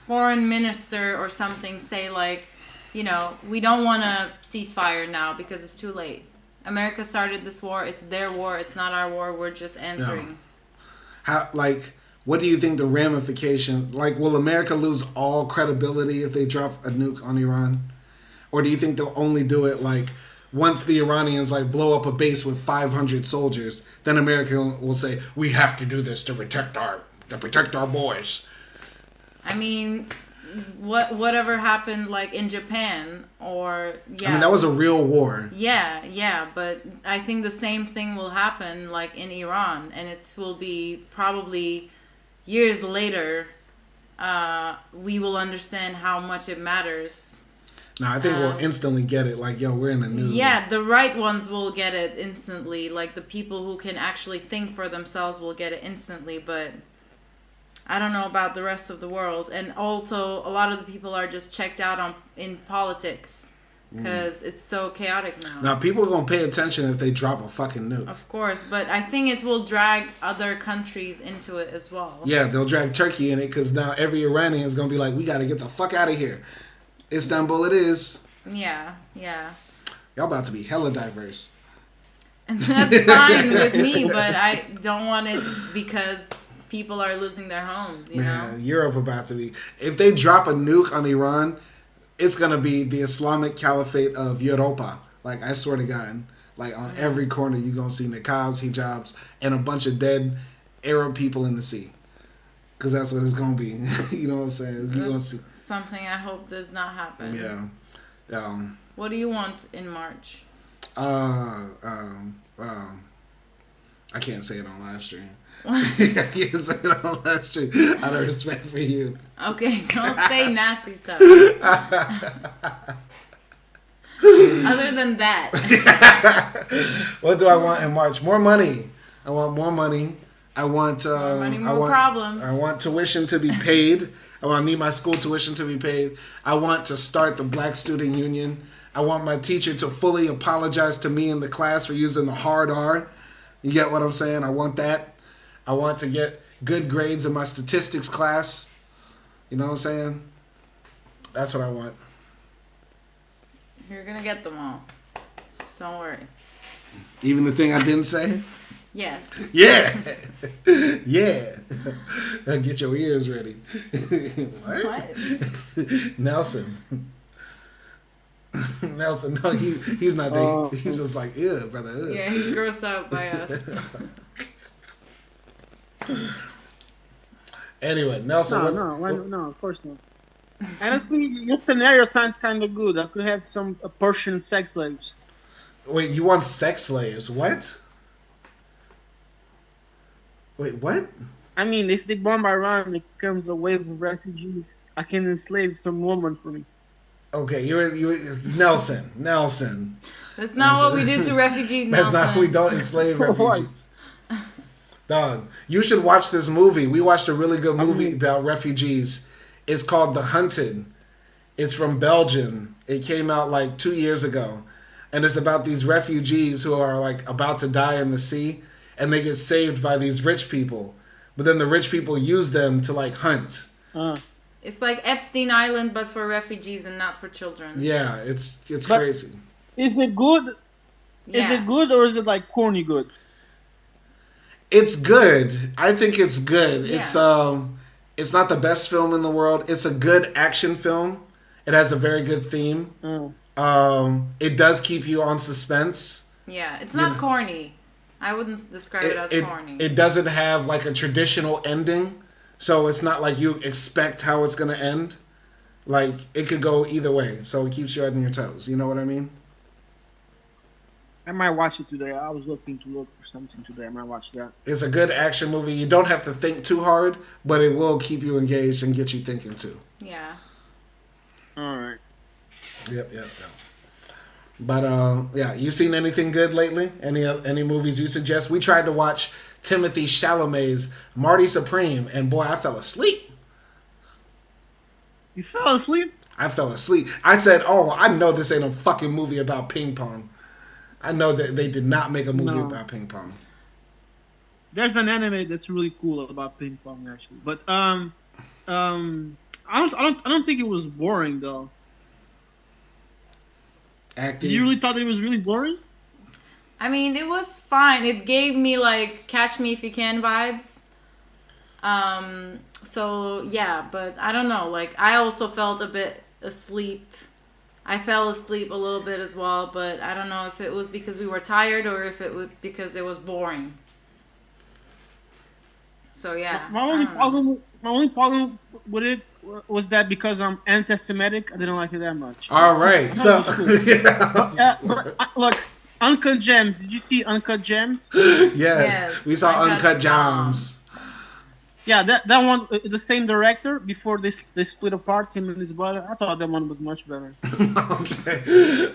Speaker 2: foreign minister or something say, like, you know, we don't want a ceasefire now because it's too late. America started this war. It's their war. It's not our war. We're just answering.
Speaker 1: No. What do you think the ramification... Like, will America lose all credibility if they drop a nuke on Iran? Or do you think they'll only do it, like... Once the Iranians blow up a base with 500 soldiers, then America will say, we have to do this to protect our boys.
Speaker 2: I mean, whatever happened in Japan or
Speaker 1: I mean, that was a real war.
Speaker 2: Yeah, but I think the same thing will happen in Iran, and it will be probably years later. We will understand how much it matters.
Speaker 1: No, I think we'll instantly get it. We're in a new...
Speaker 2: Yeah, the right ones will get it instantly. The people who can actually think for themselves will get it instantly. But I don't know about the rest of the world. And also, a lot of the people are just checked out in politics. Because it's so chaotic now.
Speaker 1: Now, people are going to pay attention if they drop a fucking nuke.
Speaker 2: Of course. But I think it will drag other countries into it as well.
Speaker 1: Yeah, they'll drag Turkey in it. Because now every Iranian is going to be like, we got to get the fuck out of here. Istanbul it is.
Speaker 2: Yeah.
Speaker 1: Y'all about to be hella diverse.
Speaker 2: And that's fine with me, but I don't want it because people are losing their homes, you know?
Speaker 1: Europe about to be... If they drop a nuke on Iran, it's going to be the Islamic Caliphate of Europa. I swear to God. On every corner, you're going to see niqabs, hijabs, and a bunch of dead Arab people in the sea. Because that's what it's going to be. You know what I'm saying? You're going to see...
Speaker 2: something I hope does not happen.
Speaker 1: Yeah.
Speaker 2: What do you want in March?
Speaker 1: I can't say it on live stream. I can't say it on live stream out of respect for you.
Speaker 2: Okay, don't say nasty stuff. Other than that.
Speaker 1: What do I want in March? More money. I want more money. I want
Speaker 2: More money, more problems.
Speaker 1: I want tuition to be paid. I need my school tuition to be paid. I want to start the Black Student Union. I want my teacher to fully apologize to me in the class for using the hard R. You get what I'm saying? I want that. I want to get good grades in my statistics class. You know what I'm saying? That's what I want.
Speaker 2: You're gonna get them all. Don't worry.
Speaker 1: Even the thing I didn't say?
Speaker 2: Yes.
Speaker 1: Yeah. Yeah. Get your ears ready.
Speaker 2: What?
Speaker 1: Nelson. Nelson, no, he's not there. He's just like, ew, brother. Ew.
Speaker 2: Yeah, he's grossed out by us.
Speaker 1: Anyway, Nelson.
Speaker 3: No, of course not. Honestly, your scenario sounds kind of good. I could have some Persian sex slaves.
Speaker 1: Wait, you want sex slaves? What? Wait, what?
Speaker 3: I mean, if they bomb Iran, it becomes a wave of refugees. I can enslave some woman for me.
Speaker 1: Okay, you're Nelson.
Speaker 2: That's not what we do to refugees,
Speaker 1: That's
Speaker 2: Nelson.
Speaker 1: not. We don't enslave refugees. Dog, you should watch this movie. We watched a really good movie about refugees. It's called The Hunted. It's from Belgium. It came out like 2 years ago. And it's about these refugees who are like about to die in the sea. And they get saved by these rich people. But then the rich people use them to like hunt.
Speaker 2: It's like Epstein Island, but for refugees and not for children.
Speaker 1: Yeah, it's crazy.
Speaker 3: Is it good?
Speaker 2: Yeah.
Speaker 3: Is it good or is it like corny good?
Speaker 1: It's good. I think it's good.
Speaker 2: Yeah.
Speaker 1: It's not the best film in the world. It's a good action film. It has a very good theme. It does keep you on suspense.
Speaker 2: Yeah, it's not corny. I wouldn't describe it as corny.
Speaker 1: It doesn't have like a traditional ending. So it's not like you expect how it's going to end. Like, it could go either way. So it keeps you on your toes. You know what I mean?
Speaker 3: I might watch it today. I was looking to look for something today. I might watch that.
Speaker 1: It's a good action movie. You don't have to think too hard, but it will keep you engaged and get you thinking too.
Speaker 2: Yeah.
Speaker 3: All right.
Speaker 1: Yep. But yeah, you seen anything good lately? Any movies you suggest? We tried to watch Timothy Chalamet's Marty Supreme, and boy, I fell asleep.
Speaker 3: You fell asleep?
Speaker 1: I fell asleep. I said, "Oh, I know this ain't a fucking movie about ping pong." I know that they did not make a movie about ping pong.
Speaker 3: There's an anime that's really cool about ping pong, actually. But I don't think it was boring though.
Speaker 1: Acting.
Speaker 3: Did you really thought it was really boring?
Speaker 2: I mean, it was fine. It gave me like Catch Me If You Can vibes. So yeah, but I don't know. Like, I also felt a bit asleep. I fell asleep a little bit as well, but I don't know if it was because we were tired or if it was because it was boring. So yeah.
Speaker 3: My only problem with it was that because I'm anti-Semitic, I didn't like it that much.
Speaker 1: All right, so
Speaker 3: look, Uncut Gems. Did you see Uncut Gems?
Speaker 1: yes, we saw Uncut Gems.
Speaker 3: Yeah, that one, the same director. Before they split apart, him and his brother. I thought that one was much better.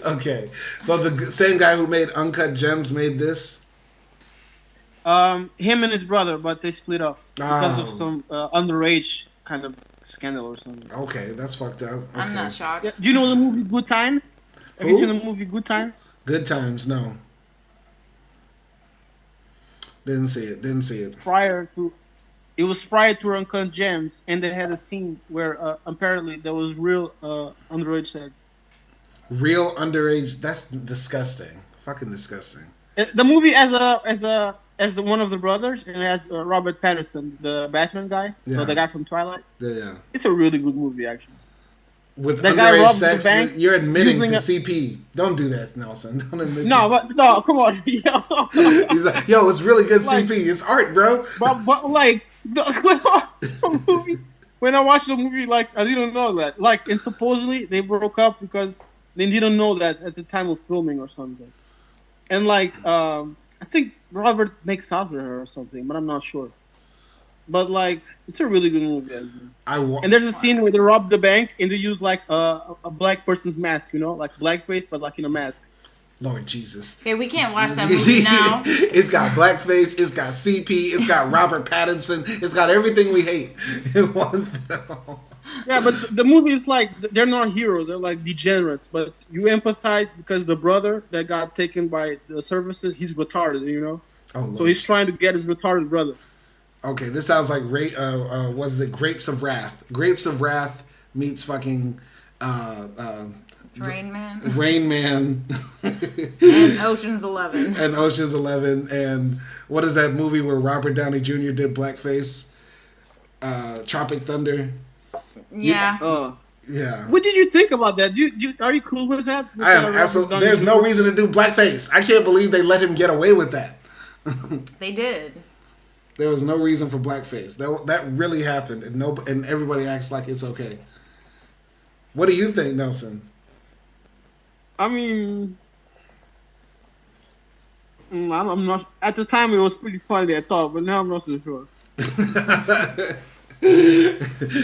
Speaker 1: Okay. So the same guy who made Uncut Gems made this.
Speaker 3: Him and his brother, but they split up because of some underage kind of scandal or something.
Speaker 1: Okay, that's fucked up. Okay.
Speaker 2: I'm not shocked.
Speaker 3: Yeah, do you know the movie Good Times? Have you seen the movie Good Times?
Speaker 1: Good Times, no. Didn't see it.
Speaker 3: It was prior to Uncut Gems, and they had a scene where apparently there was real underage sex.
Speaker 1: Real underage? That's disgusting. Fucking disgusting.
Speaker 3: The movie as the one of the brothers, and it has Robert Pattinson, the Batman guy, so the guy from Twilight.
Speaker 1: Yeah.
Speaker 3: It's a really good movie, actually.
Speaker 1: With
Speaker 3: that guy
Speaker 1: underage
Speaker 3: robs
Speaker 1: sex,
Speaker 3: the bank
Speaker 1: you're admitting to CP. Don't do that, Nelson. Don't admit
Speaker 3: no, come on.
Speaker 1: He's like, yo, it's really good CP. It's art, bro.
Speaker 3: But like, some movies when I watched the movie, like I didn't know that. Like, and supposedly they broke up because they didn't know that at the time of filming or something. And like, I think Robert makes out with her or something, but I'm not sure. But like, it's a really good movie. And there's a scene where they rob the bank and they use like a black person's mask, you know, like blackface, but like in a mask.
Speaker 1: Lord Jesus.
Speaker 2: Okay, we can't watch that movie now.
Speaker 1: It's got blackface, it's got CP, it's got Robert Pattinson, it's got everything we hate in one film.
Speaker 3: Yeah, but the movie is like, they're not heroes, they're like degenerates. But you empathize because the brother that got taken by the services, he's retarded, you know?
Speaker 1: Oh, Lord.
Speaker 3: So he's trying to get his retarded brother.
Speaker 1: Okay, this sounds like what is it? Grapes of Wrath. Grapes of Wrath meets fucking
Speaker 2: Rain Man.
Speaker 1: Rain Man.
Speaker 2: And Ocean's 11.
Speaker 1: And Ocean's 11. And what is that movie where Robert Downey Jr. did blackface? Tropic Thunder.
Speaker 2: Yeah.
Speaker 1: Yeah.
Speaker 3: What did you think about that? Are you cool with that?
Speaker 1: I am absolutely. There's no reason to do blackface. I can't believe they let him get away with that.
Speaker 2: They did.
Speaker 1: There was no reason for blackface. That really happened, and everybody acts like it's okay. What do you think, Nelson?
Speaker 3: I mean, I'm not. At the time, it was pretty funny, I thought, but now I'm not so sure.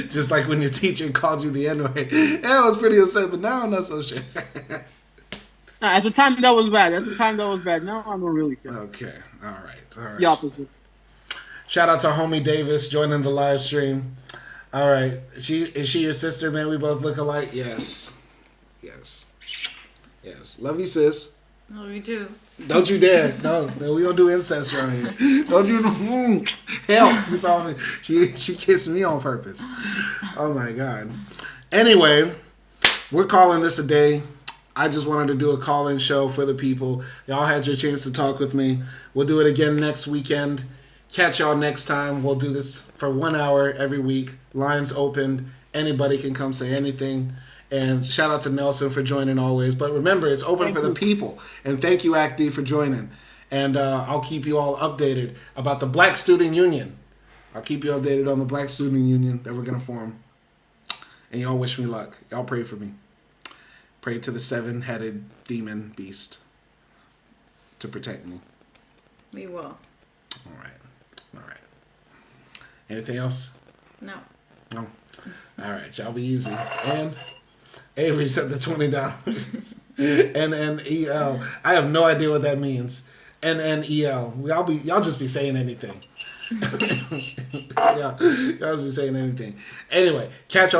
Speaker 1: Just like when your teacher called you the N-word. Yeah, I was pretty upset, but now I'm not so sure.
Speaker 3: At the time, that was bad. Now I don't really care.
Speaker 1: Okay, all right.
Speaker 3: The opposite.
Speaker 1: Shout out to homie Davis joining the live stream. All right, is she your sister, man? We both look alike. Yes. Love you, sis.
Speaker 2: Oh, we do.
Speaker 1: Don't you dare! No, we don't do incest around here. Don't you? Hell, you saw me. She kissed me on purpose. Oh my god. Anyway, we're calling this a day. I just wanted to do a call-in show for the people. Y'all had your chance to talk with me. We'll do it again next weekend. Catch y'all next time. We'll do this for 1 hour every week. Lines opened. Anybody can come say anything. And shout out to Nelson for joining always. But remember, it's open for the people. And thank you, ACD, for joining. And I'll keep you all updated about the Black Student Union. I'll keep you updated on the Black Student Union that we're going to form. And y'all wish me luck. Y'all pray for me. Pray to the 7-headed demon beast to protect me.
Speaker 2: We will.
Speaker 1: All right. Anything else?
Speaker 2: No.
Speaker 1: No. All right, y'all be easy. And Avery said the $20. NNEL. I have no idea what that means. NNEL. Y'all just be saying anything. Y'all just be saying anything. Anyway, catch y'all